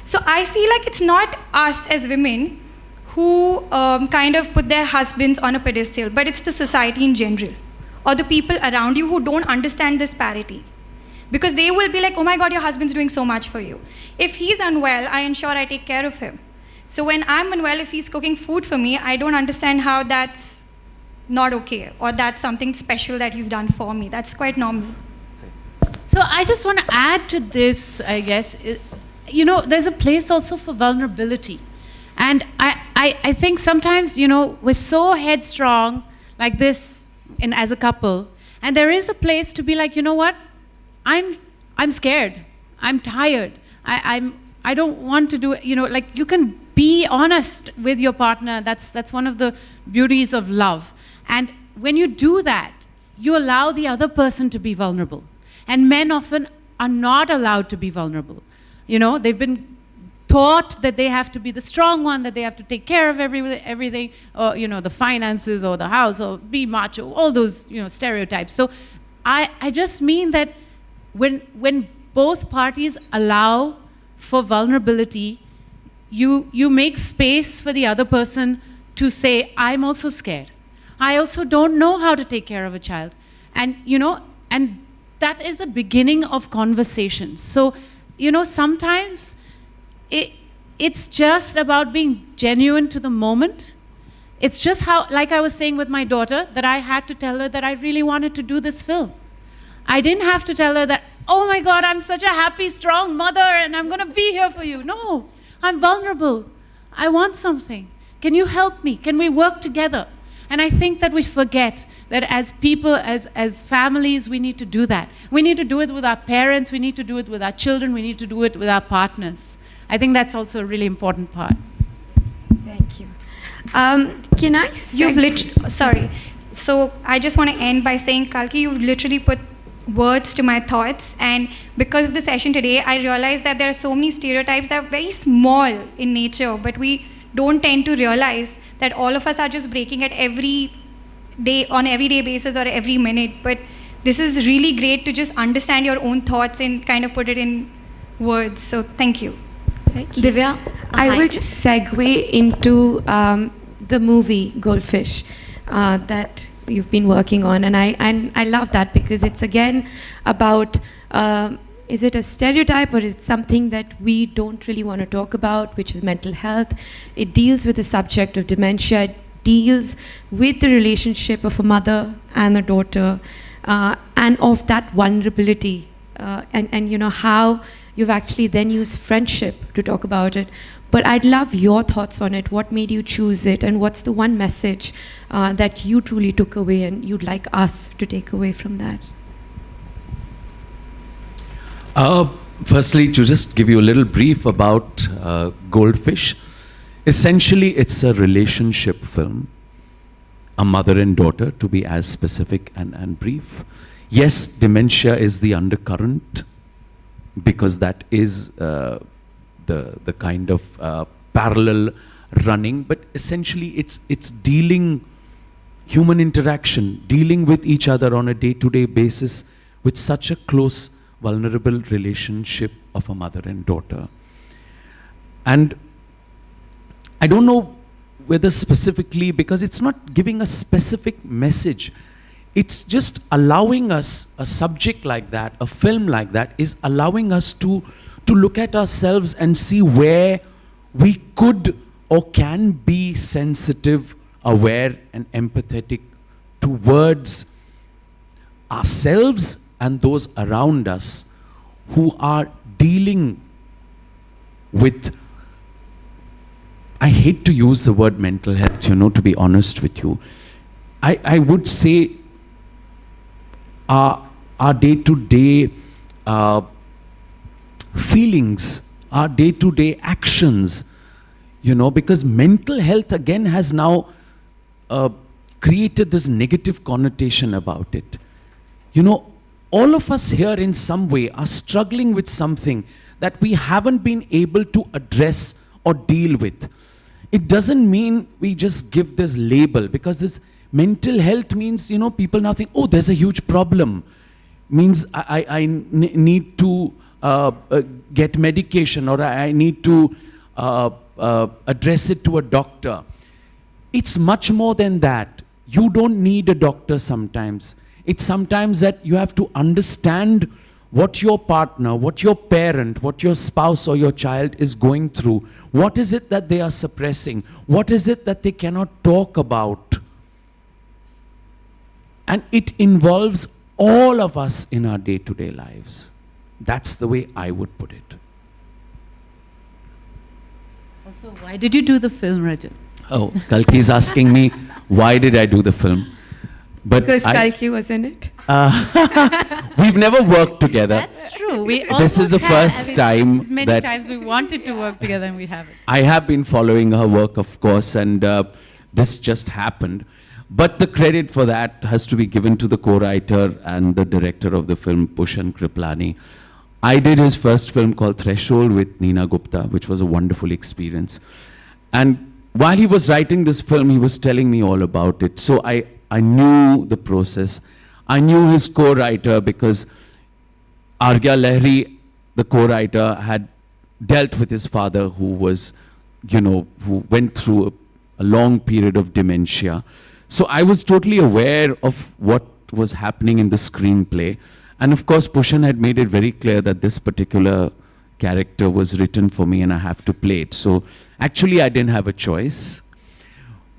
So I feel like it's not us as women who kind of put their husbands on a pedestal, but it's the society in general, or the people around you who don't understand this parity. Because they will be like, oh my God, your husband's doing so much for you. If he's unwell, I ensure I take care of him. So when I'm unwell, if he's cooking food for me, I don't understand how that's not okay, or that's something special that he's done for me. That's quite normal. So I just want to add to this, I guess. There's a place also for vulnerability. And I think sometimes, we're so headstrong like this as a couple. And there is a place to be like, you know what? I'm scared. I'm tired. I don't want to do it. You can be honest with your partner. That's one of the beauties of love. And when you do that, you allow the other person to be vulnerable. And men often are not allowed to be vulnerable. They've been taught that they have to be the strong one, that they have to take care of everything, or, the finances or the house, or be macho, all those, stereotypes. So I just mean that when both parties allow for vulnerability, you make space for the other person to say, I'm also scared. I also don't know how to take care of a child. And, and that is the beginning of conversation. So, sometimes it's just about being genuine to the moment. It's just how, like I was saying with my daughter, that I had to tell her that I really wanted to do this film. I didn't have to tell her that, oh my God, I'm such a happy, strong mother and I'm going to be here for you. No, I'm vulnerable. I want something. Can you help me? Can we work together? And I think that we forget that as people, as families, we need to do that. We need to do it with our parents, we need to do it with our children, we need to do it with our partners. I think that's also a really important part. Thank you. Can I sorry. So I just want to end by saying, Kalki, you've literally put words to my thoughts, and because of the session today, I realized that there are so many stereotypes that are very small in nature, but we don't tend to realize that all of us are just breaking it every day, on everyday basis or every minute. But this is really great to just understand your own thoughts and kind of put it in words. So thank you. Thank you. Divya, I will just segue into the movie Goldfish that you've been working on, and I love that because it's again about is it a stereotype or is it something that we don't really want to talk about, which is mental health. It deals with the subject of dementia. It deals with the relationship of a mother and a daughter, and of that vulnerability, and how you've actually then used friendship to talk about it. But I'd love your thoughts on it. What made you choose it, and what's the one message that you truly took away and you'd like us to take away from that? Firstly, to just give you a little brief about Goldfish. Essentially, it's a relationship film, a mother and daughter, to be as specific and brief. Yes, dementia is the undercurrent, because that is the kind of parallel running, but essentially it's dealing human interaction, dealing with each other on a day-to-day basis with such a close, vulnerable relationship of a mother and daughter. And I don't know whether specifically, because it's not giving a specific message, it's just allowing us, a subject like that, a film like that, is allowing us to look at ourselves and see where we could or can be sensitive, aware and empathetic towards ourselves and those around us who are dealing with, I hate to use the word mental health, to be honest with you. I would say our day-to-day feelings, our day-to-day actions, because mental health again has now created this negative connotation about it. All of us here in some way are struggling with something that we haven't been able to address or deal with. It doesn't mean we just give this label, because this mental health means, people now think, oh, there's a huge problem. Means I need to get medication, or I need to address it to a doctor. It's much more than that. You don't need a doctor sometimes. It's sometimes that you have to understand what your partner, what your parent, what your spouse or your child is going through. What is it that they are suppressing? What is it that they cannot talk about? And it involves all of us in our day-to-day lives. That's the way I would put it. Also, why did you do the film, Rajit? Oh, Kalki is asking me, why did I do the film? But Because Kalki was in it. We've never worked together. That's true. This is the first time many that times we wanted to work together and we haven't. I have been following her work, of course, and this just happened. But the credit for that has to be given to the co-writer and the director of the film, Pushan Kriplani. I did his first film called Threshold with Neena Gupta, which was a wonderful experience. And while he was writing this film, he was telling me all about it. So I knew the process. I knew his co-writer because Argya Lahiri, the co-writer, had dealt with his father who was, who went through a long period of dementia. So I was totally aware of what was happening in the screenplay. And of course, Pushan had made it very clear that this particular character was written for me and I have to play it. So actually, I didn't have a choice.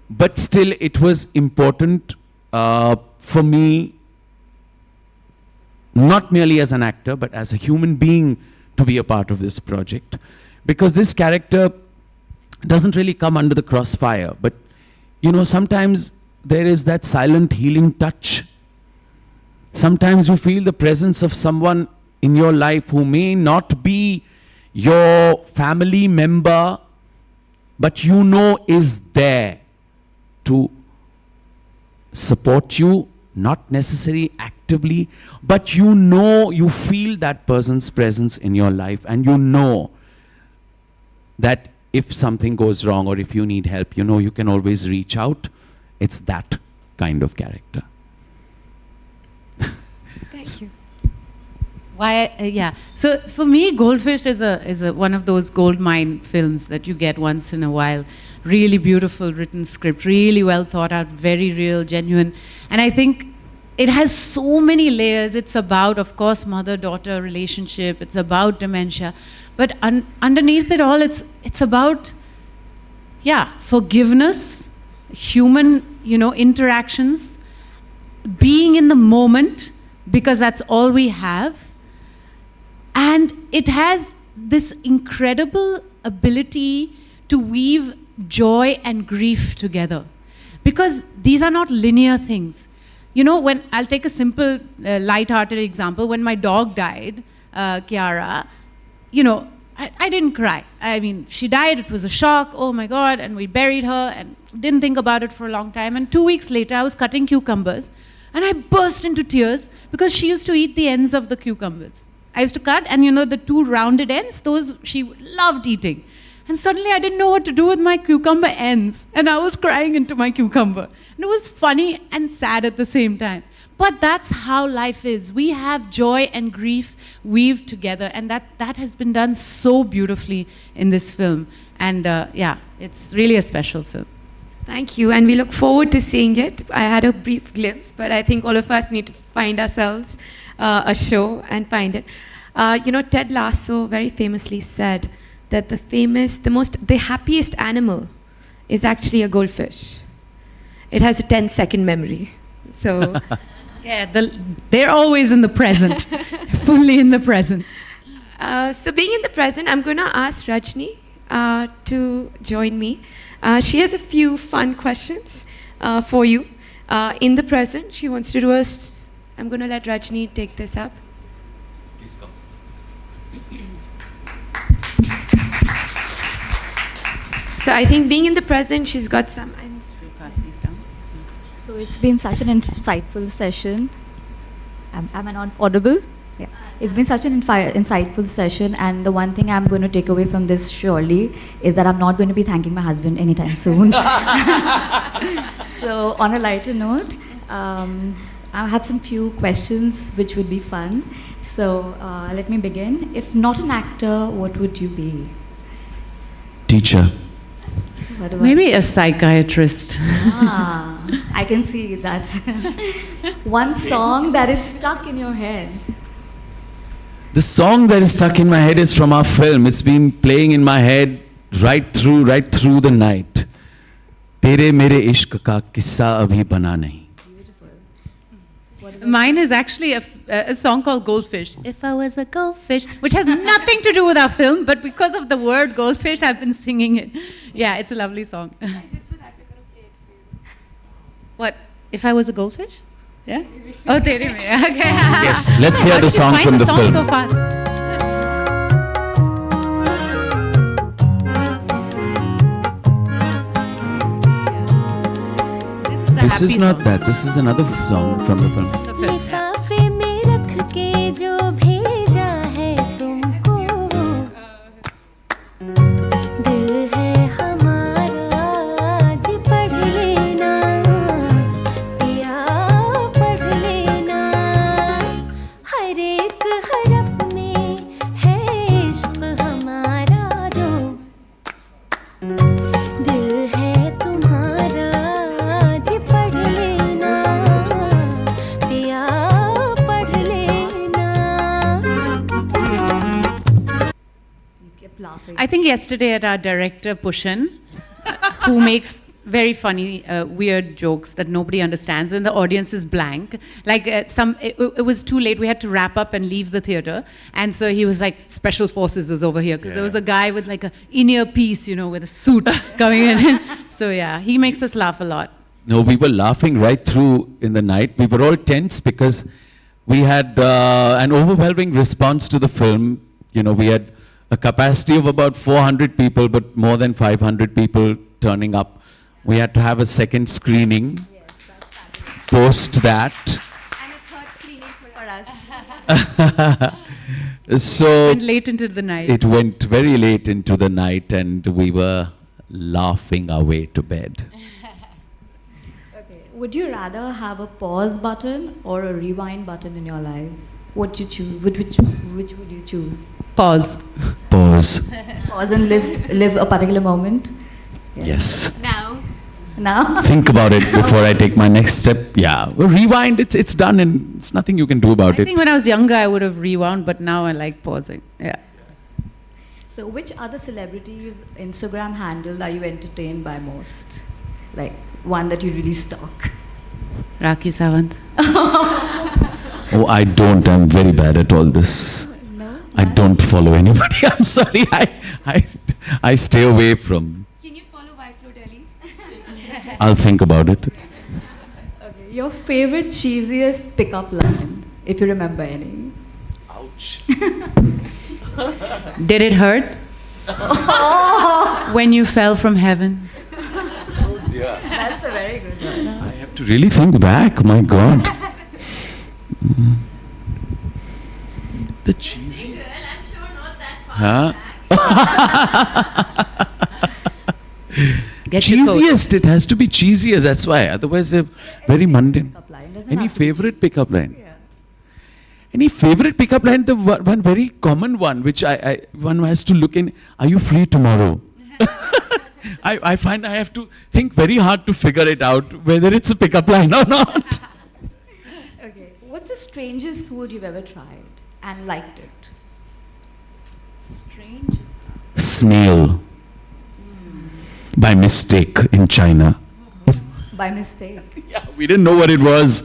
But still, it was important for me, not merely as an actor, but as a human being, to be a part of this project. Because this character doesn't really come under the crossfire. But, sometimes there is that silent healing touch. Sometimes you feel the presence of someone in your life who may not be your family member, but is there to support you, not necessarily actively, but you feel that person's presence in your life, and that if something goes wrong or if you need help, you can always reach out. It's that kind of character. Thank you. Yeah. So for me, Goldfish is one of those gold mine films that you get once in a while. Really beautiful written script, really well thought out, very real, genuine. And I think it has so many layers. It's about, of course, mother-daughter relationship. It's about dementia. But underneath it all, it's about, forgiveness, human, interactions, being in the moment, because that's all we have. And it has this incredible ability to weave joy and grief together. Because these are not linear things. When I'll take a simple, light-hearted example. When my dog died, Kiara, I didn't cry. I mean, she died, it was a shock, oh my God, and we buried her and didn't think about it for a long time. And 2 weeks later, I was cutting cucumbers And I burst into tears because she used to eat the ends of the cucumbers. I used to cut, and you know, the two rounded ends, those she loved eating. And suddenly I didn't know what to do with my cucumber ends. And I was crying into my cucumber. And it was funny and sad at the same time. But that's how life is. We have joy and grief weaved together. And that has been done so beautifully in this film. And yeah, it's really a special film. Thank you, and we look forward to seeing it. I had a brief glimpse, but I think all of us need to find ourselves a show and find it. You know, Ted Lasso very famously said that the happiest animal is actually a goldfish. It has a 10-second memory. So, yeah, they're always in the present, fully in the present. So being in the present, I'm going to ask Rajni to join me. She has a few fun questions for you. In the present, she wants to do I'm going to let Rajni take this up. Please come. So I think being in the present, she's got some. So it's been such an insightful session. Am I not audible? Yeah. It's been such an insightful session, and the one thing I'm going to take away from this surely is that I'm not going to be thanking my husband anytime soon. So on a lighter note, I have some few questions which would be fun. So let me begin. If not an actor, what would you be? Teacher. Maybe a psychiatrist. I can see that. One song that is stuck in your head. The song that is stuck in my head is from our film. It's been playing in my head right through the night. Tere mere ishq ka kissa abhi bana nahi. Mine is actually a song called Goldfish. If I was a goldfish, which has nothing to do with our film, but because of the word goldfish, I've been singing it. Yeah, it's a lovely song. Just for that, we're going to play it for you. What? If I was a goldfish? Yeah? Oh, tere mere. Okay. Yes, let's hear the song from the film. Why did you find the song so fast? This is not that. This is another song from the film. लिफाफे में रख के जो भेजा है तुमको दिल है हमारा आज पढ़ लेना पिया पढ़ लेना हर एक हरफ में है इश्क हमारा जो दिल है तुम्हारा आज पढ़ लेना पिया पढ़ लेना I think yesterday at our director, Pushan, who makes very funny, weird jokes that nobody understands, and the audience is blank. Like it was too late. We had to wrap up and leave the theater, and so he was like, "Special Forces is over here," because there was a guy with like a in-ear piece, you know, with a suit coming in. So yeah, he makes us laugh a lot. No, we were laughing right through in the night. We were all tense because we had an overwhelming response to the film. You know, we had a capacity of about 400 people, but more than 500 people turning up. We had to have a second screening. Post that. And a third screening for us. So Went late into the night. it went very late into the night, and we were laughing our way to bed. Okay. Would you rather have a pause button or a rewind button in your lives? What would you choose? Which would you choose? Pause. Pause. Pause and live a particular moment. Yes. Now. Think about it before I take my next step. Yeah. Well, rewind, it's done, and it's nothing you can do about I it. think when I was younger, I would have rewound, but now I like pausing. Yeah. So, which other celebrities' Instagram handle are you entertained by most? Like one that you really stalk. Rakhi Sawant. Oh, I don't. I'm very bad at all this. No. I don't follow anybody. I'm sorry. I stay away from. Can you follow Wi-Flow Delhi? I'll think about it. Okay. Your favorite cheesiest pickup line, if you remember any. Ouch. Did it hurt? When you fell from heaven? Oh dear. That's a very good one. I have to really think back. My God. The cheesiest. Huh? Cheesiest. It has to be cheesiest. That's why. Otherwise, they're very mundane. Any favorite pickup line? Any favorite pickup line? The one very common one, which one has to look in. Are you free tomorrow? I find I have to think very hard to figure it out whether it's a pickup line or not. Okay. What's the strangest food you've ever tried and liked it? Strangest. Snail. By mistake in China. By mistake. Yeah, we didn't know what it was.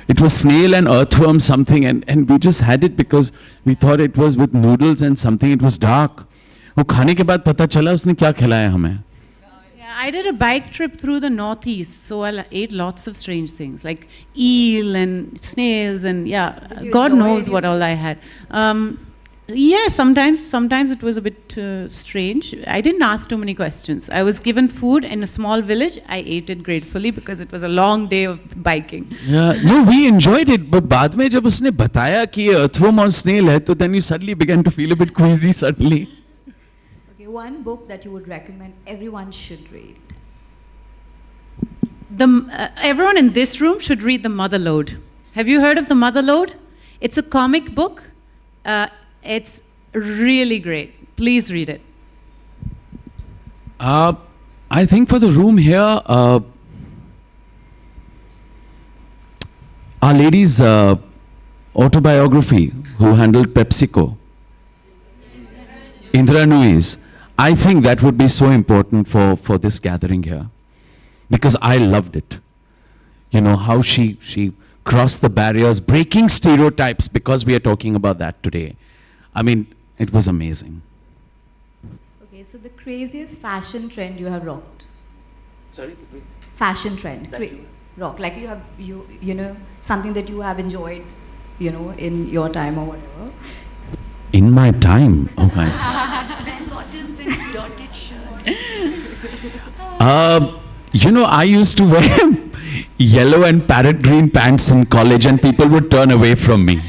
It was snail and earthworm something, and we just had it because we thought it was with noodles and something. It was dark. वो खाने के बाद पता चला उसने क्या खिलाया हमें. Yeah, I did a bike trip through the northeast, so I ate lots of strange things like eel and snails and God knows what all I had. Yeah, sometimes it was a bit strange. I didn't ask too many questions. I was given food in a small village. I ate it gratefully because it was a long day of biking. Yeah, no, we enjoyed it, but बाद में जब उसने बताया कि ये earthworm और snail है, तो then you suddenly began to feel a bit queasy suddenly. Okay, one book that you would recommend everyone should read. Everyone in this room should read The Mother Lode. Have you heard of The Mother Lode? It's a comic book. It's really great. Please read it. I think for the room here, Our Lady's autobiography, who handled PepsiCo, Indra Nui's, I think that would be so important for this gathering here. Because I loved it. You know, how she crossed the barriers, breaking stereotypes, because we are talking about that today. I mean, it was amazing. Okay, so the craziest fashion trend you have rocked? Sorry? Fashion trend. Rock. Like you know, something that you have enjoyed, you know, in your time or whatever. In my time? Oh, my God. Bottoms and dotted shirt. You know, I used to wear yellow and parrot green pants in college, and people would turn away from me.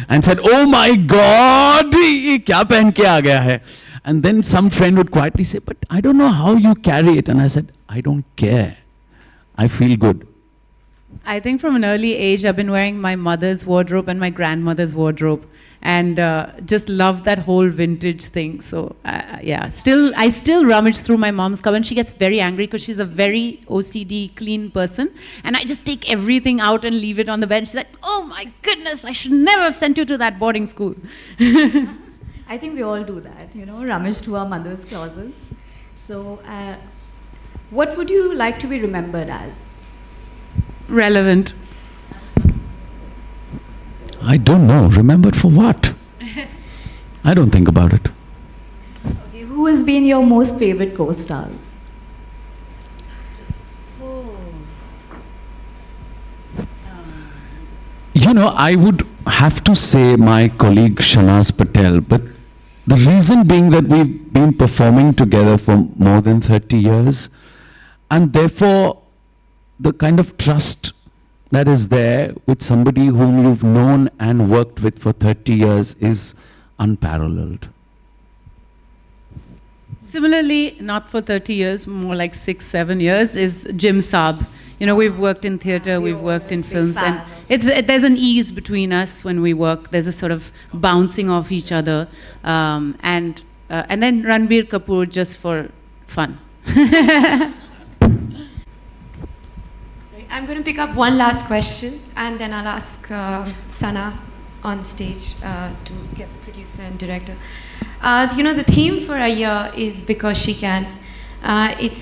And said, oh my God, ये क्या पहन के आ गया है? And then some friend would quietly say, but I don't know how you carry it. And I said, I don't care. I feel good. I think from an early age, I've been wearing my mother's wardrobe and my grandmother's wardrobe, and just love that whole vintage thing. So yeah, I still rummage through my mom's cupboard, and she gets very angry because she's a very OCD, clean person, and I just take everything out and leave it on the bench. She's like, oh my goodness, I should never have sent you to that boarding school. I think we all do that, you know, rummage through our mother's closets. So what would you like to be remembered as? Relevant. I don't know. Remembered for what? I don't think about it. Okay, who has been your most favorite co-stars? You know, I would have to say my colleague Shanaz Patel, but the reason being that we've been performing together for more than 30 years, and therefore the kind of trust that is there with somebody whom you've known and worked with for 30 years is unparalleled. Similarly, not for 30 years, more like 6-7 years, is Jim Saab. You know, we've worked in theatre, we've worked in films, and there's an ease between us when we work. There's a sort of bouncing off each other, and then Ranbir Kapoor just for fun. I'm going to pick up one last question, and then I'll ask Sana on stage to get the producer and director. You know, the theme for our year is Because She Can. It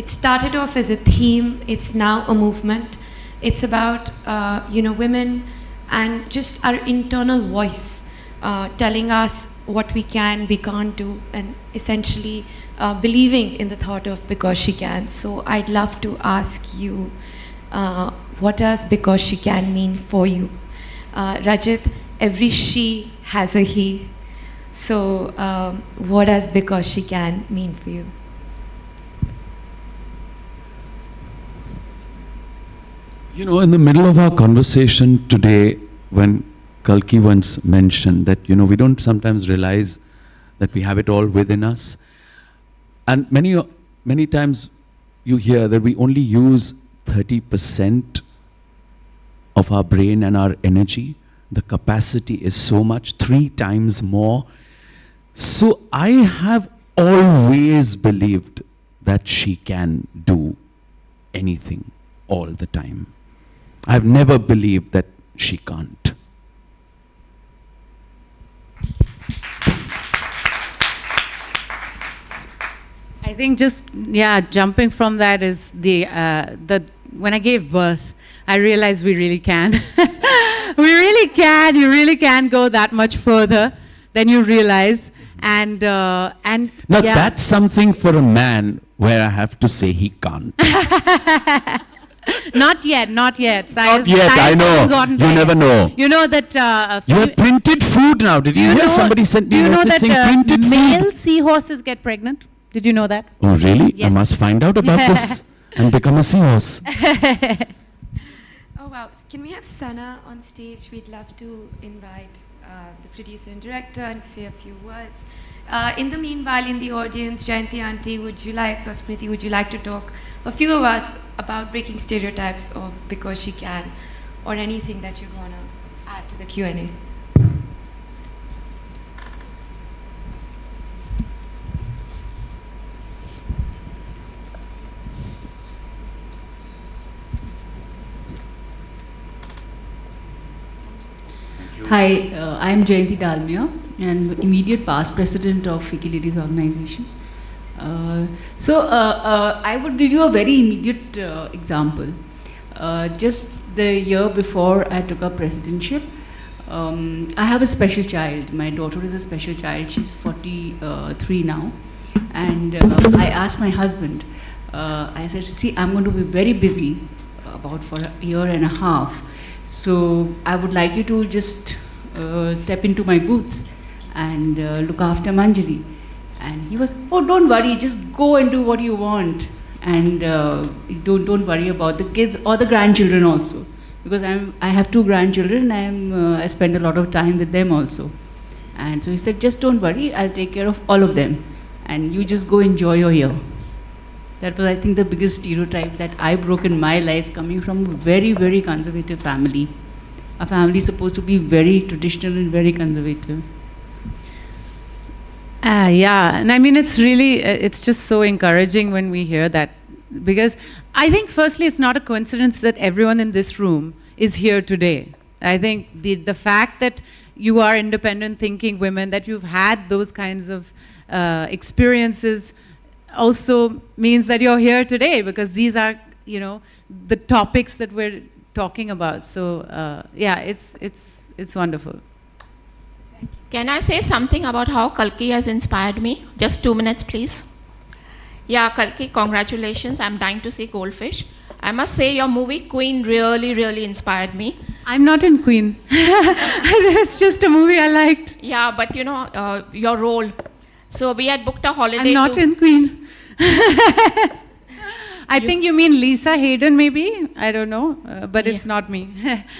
started off as a theme. It's now a movement. It's about you know, women and just our internal voice telling us what we can, we can't do, and essentially believing in the thought of Because She Can. So I'd love to ask you, what does Because She Can mean for you? Rajit, every she has a he. So what does Because She Can mean for you? You know, in the middle of our conversation today, when Kalki once mentioned that, you know, we don't sometimes realize that we have it all within us. And many times you hear that we only use 30% of our brain and our energy. The capacity is so much, 3 times more. So I have always believed that she can do anything all the time. I've never believed that she can't. I think just, yeah, jumping from that is when I gave birth, I realized we really can. We really can. You really can go that much further than you realize. And Now yeah. that's something for a man where I have to say he can't. Not yet, not yet. Not yet, I know. You never know. You know that... You have printed food now. Did you hear somebody sent me a message saying printed male food? seahorses get pregnant? Did you know that? Oh, really? Yes. I must find out about this and become a seahorse. Oh wow, can we have Sana on stage? We'd love to invite the producer and director and say a few words. In the meanwhile, in the audience, Jayanti Auntie, would you like, or Smriti, would you like to talk a few words about breaking stereotypes of because she can, or anything that you'd want to add to the Q&A? Hi, I'm Jayanti Dalmia and immediate past president of Fiki Ladies Organization. I would give you a very immediate example. Just the year before I took up presidentship, I have a special child. My daughter is a special child. She's 43 now. And I asked my husband, I said, see, I'm going to be very busy about for a year and a half. So I would like you to just step into my boots and look after Manjali. And he was, oh, don't worry, just go and do what you want. And don't worry about the kids or the grandchildren also. Because I have 2 grandchildren and I spend a lot of time with them also. And so he said, just don't worry, I'll take care of all of them. And you just go enjoy your year. That was, I think, the biggest stereotype that I broke in my life, coming from a very, very conservative family. A family supposed to be very traditional and very conservative. Yeah, and I mean, it's really, it's just so encouraging when we hear that. Because I think, firstly, it's not a coincidence that everyone in this room is here today. I think the fact that you are independent thinking women, that you've had those kinds of experiences, also means that you're here today, because these are, you know, the topics that we're talking about. So yeah, it's wonderful. Can I say something about how Kalki has inspired me? Just 2 minutes, please. Yeah, Kalki, congratulations. I'm dying to see Goldfish. I must say your movie Queen really, really inspired me. I'm not in Queen. It's just a movie I liked. Yeah, but you know, your role. So we had booked a holiday. I'm not in Queen. I think you mean Lisa Hayden, maybe? I don't know, but it's not me.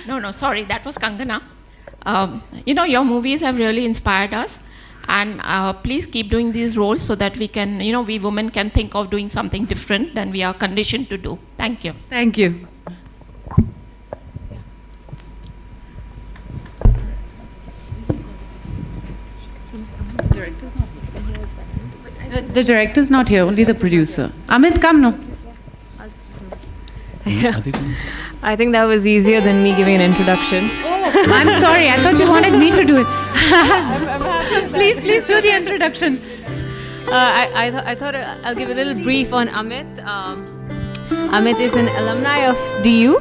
No, sorry, that was Kangana. You know, your movies have really inspired us, and please keep doing these roles so that we can, you know, we women can think of doing something different than we are conditioned to do. Thank you. Thank you. The director's not here, only the producer. Amit, come now. I think that was easier than me giving an introduction. Oh, I'm sorry. I thought you wanted me to do it. Please do the introduction. I thought I'll give a little brief on Amit. Amit is an alumni of DU.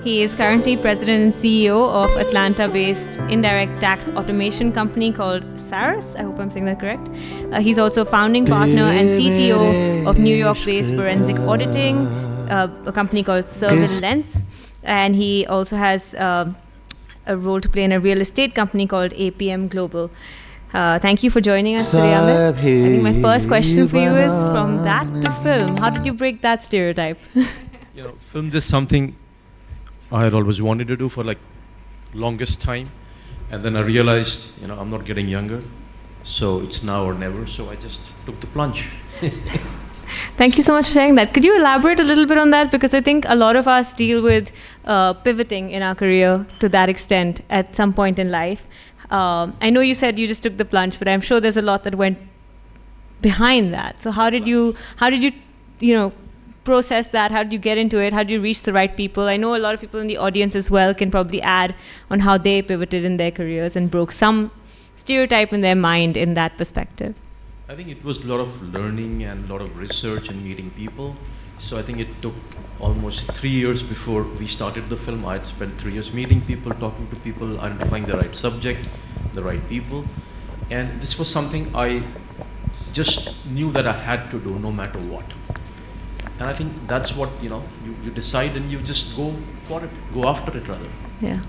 He is currently president and CEO of Atlanta-based indirect tax automation company called Saras. I hope I'm saying that correct. He's also founding partner and CTO of New York-based forensic auditing, a company called Surveillance. And he also has a role to play in a real estate company called APM Global. Thank you for joining us today, Amit. I think my first question for you is, from that to film, how did you break that stereotype? You know, film is something I had always wanted to do for like longest time. And then I realized, you know, I'm not getting younger. So it's now or never. So I just took the plunge. Thank you so much for sharing that. Could you elaborate a little bit on that? Because I think a lot of us deal with pivoting in our career to that extent at some point in life. I know you said you just took the plunge, but I'm sure there's a lot that went behind that. So how did you process that? How did you get into it? How did you reach the right people? I know a lot of people in the audience as well can probably add on how they pivoted in their careers and broke some stereotype in their mind in that perspective. I think it was a lot of learning and a lot of research and meeting people. So I think it took almost 3 years before we started the film. I had spent 3 years meeting people, talking to people, identifying the right subject, the right people. And this was something I just knew that I had to do no matter what. And I think that's what, you decide and you just go for it, go after it rather. Yeah.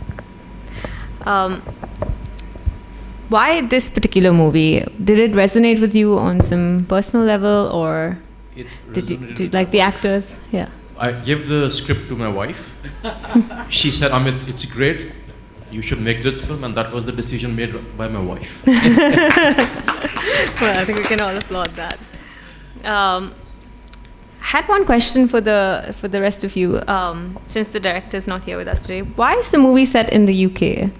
Why this particular movie? Did it resonate with you on some personal level, or did you like the actors? Yeah. I gave the script to my wife. She said, Amit, it's great. You should make this film, and that was the decision made by my wife. Well, I think we can all applaud that. Had one question for the rest of you, since the director is not here with us today. Why is the movie set in the UK?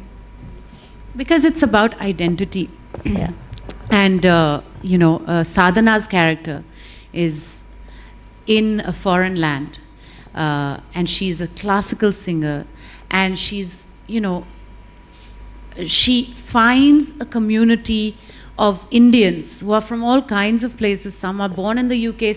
Because it's about identity. Yeah. And, Sadhana's character is in a foreign land, and she's a classical singer, and she's, she finds a community of Indians who are from all kinds of places. Some are born in the UK,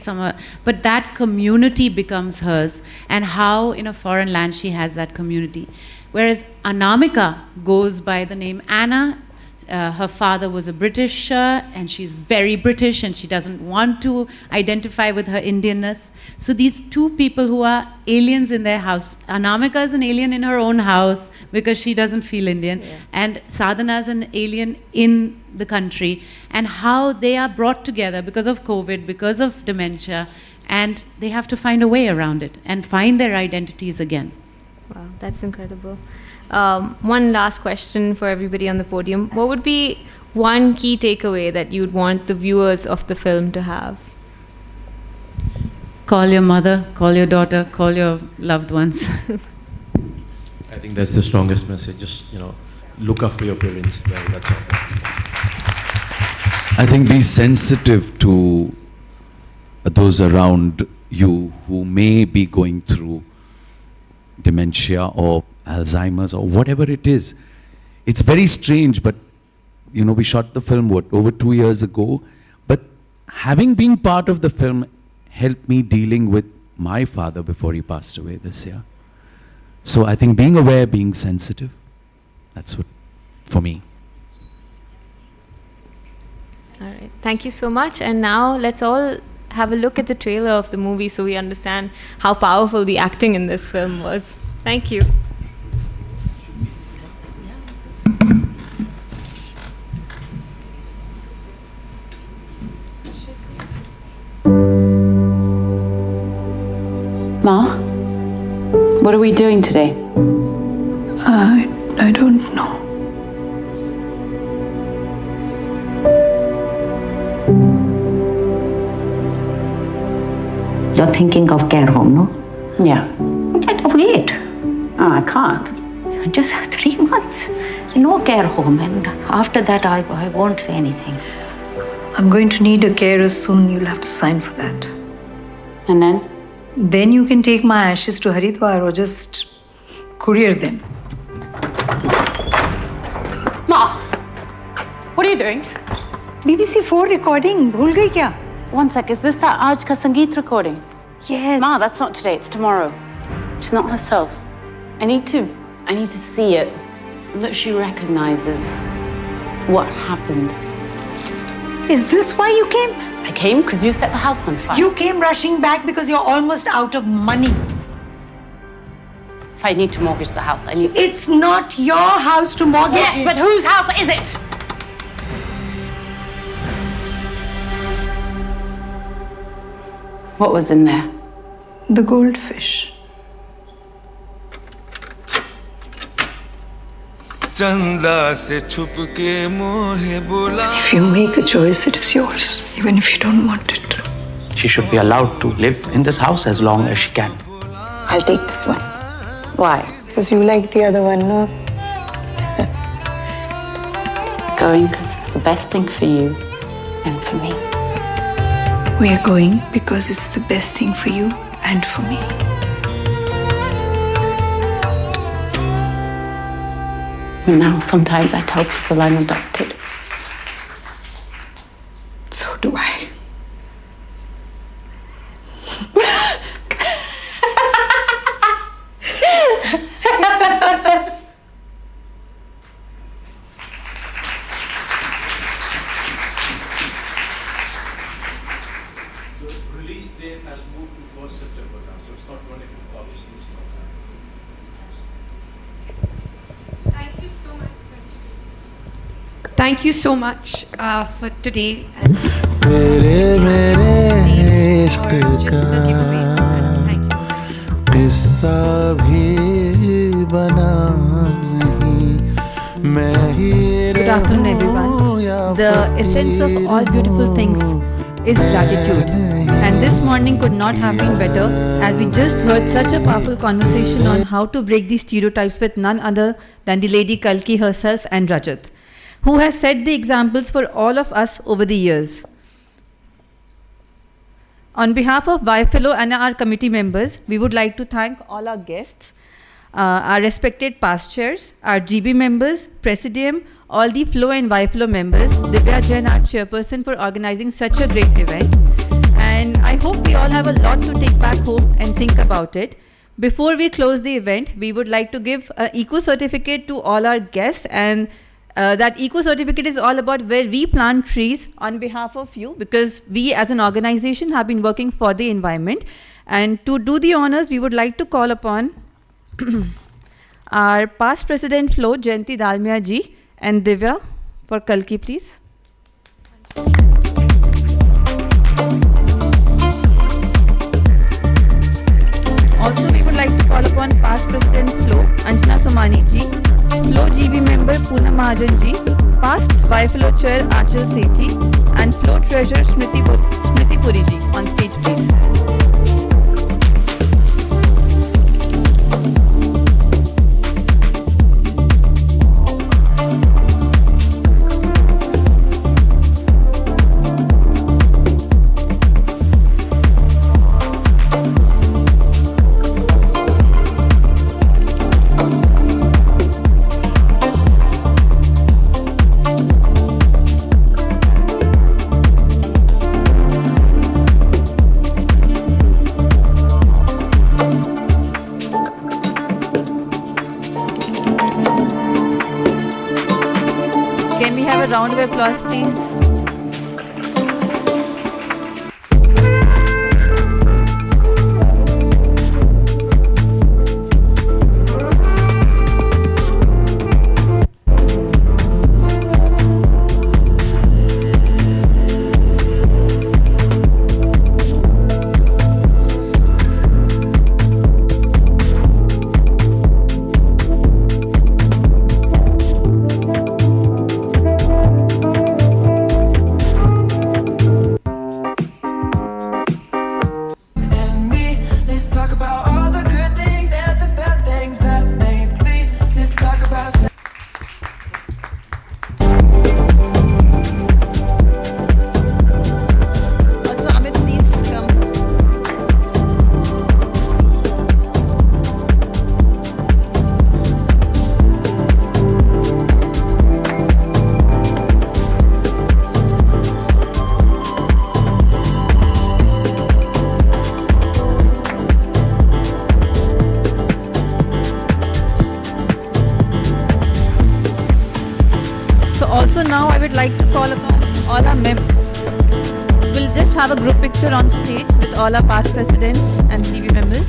but that community becomes hers, and how in a foreign land she has that community. Whereas Anamika goes by the name Anna. Her father was a Britisher, and she's very British, and she doesn't want to identify with her Indianness. So these two people who are aliens in their house, Anamika is an alien in her own house because she doesn't feel Indian, and Sadhana is an alien in the country, and how they are brought together because of COVID, because of dementia, and they have to find a way around it and find their identities again. Wow, that's incredible. One last question for everybody on the podium. What would be one key takeaway that you'd want the viewers of the film to have? Call your mother, call your daughter, call your loved ones. I think that's the strongest message. Just, look after your parents. Well, that's all. I think be sensitive to those around you who may be going through dementia or Alzheimer's or whatever it is. It's very strange, but we shot the film over 2 years ago, but having been part of the film helped me dealing with my father before he passed away this year. So I think being aware, being sensitive, that's what for me. All right, thank you so much. And now let's all have a look at the trailer of the movie so we understand how powerful the acting in this film was. Thank you. Ma, what are we doing today? I don't know. You're thinking of care home, no? Yeah. Wait. Oh, I can't. Just 3 months. No care home, and after that I won't say anything. I'm going to need a carer soon. You'll have to sign for that. And then? Then you can take my ashes to Haridwar or just courier them. Ma, what are you doing? BBC 4 recording. Bhul gayi kya? One sec, is this that Aaj Ka Sangeet recording? Yes. Ma, that's not today, it's tomorrow. She's not herself. I need to see it, that she recognizes what happened. Is this why you came? I came because you set the house on fire. You came rushing back because you're almost out of money. If I need to mortgage the house, I need... It's not your house to mortgage. Yes, but whose house is it? What was in there? The goldfish. चंदा से छुप के मोहे बुला. If you make a choice, it is yours, even if you don't want it. She should be allowed to live in this house as long as she can. I'll take this one. Why? Because you like the other one, no? Going because it's the best thing for you and for me. We are going because it's the best thing for you and for me. Now, sometimes I tell people I'm adopted. So do I. The release date has moved to 1st September now, so it's not 25th August. It's not that. Thank you so much, sir. Thank you so much for today. And तेरे मेरे इश्क का किस्सा भी बना नहीं मैं ही Good afternoon, everyone. The essence of all beautiful things is gratitude. And this morning could not have been better, as we just heard such a powerful conversation on how to break these stereotypes with none other than the lady Kalki herself and Rajit, who has set the examples for all of us over the years. On behalf of Byfellow and our committee members, we would like to thank all our guests, our respected past chairs, our GB members, Presidium, all the Flow and Byfellow members, Divya Jain, our chairperson, for organizing such a great event. And I hope we all have a lot to take back home and think about it. Before we close the event, we would like to give an eco certificate to all our guests, and that eco certificate is all about where we plant trees on behalf of you, because we as an organization have been working for the environment. And to do the honors, we would like to call upon our past president Flo, Jayanti Dalmia ji, and Divya for Kalki, please. Also, we would like to call upon past president Flo, Anjana Somani ji, Flo GB member Poonam Mahajan ji, past Byfellow chair Achal Sethi, and Flo treasurer Smriti Puri ji on stage, please. Can we have a round of applause, please? Let's talk about all the good things and the bad things that may be. Let's talk about Also, Amit, please come. So also now I would like to call upon all our members. We'll just have a group picture on stage with all our past presidents and CB members.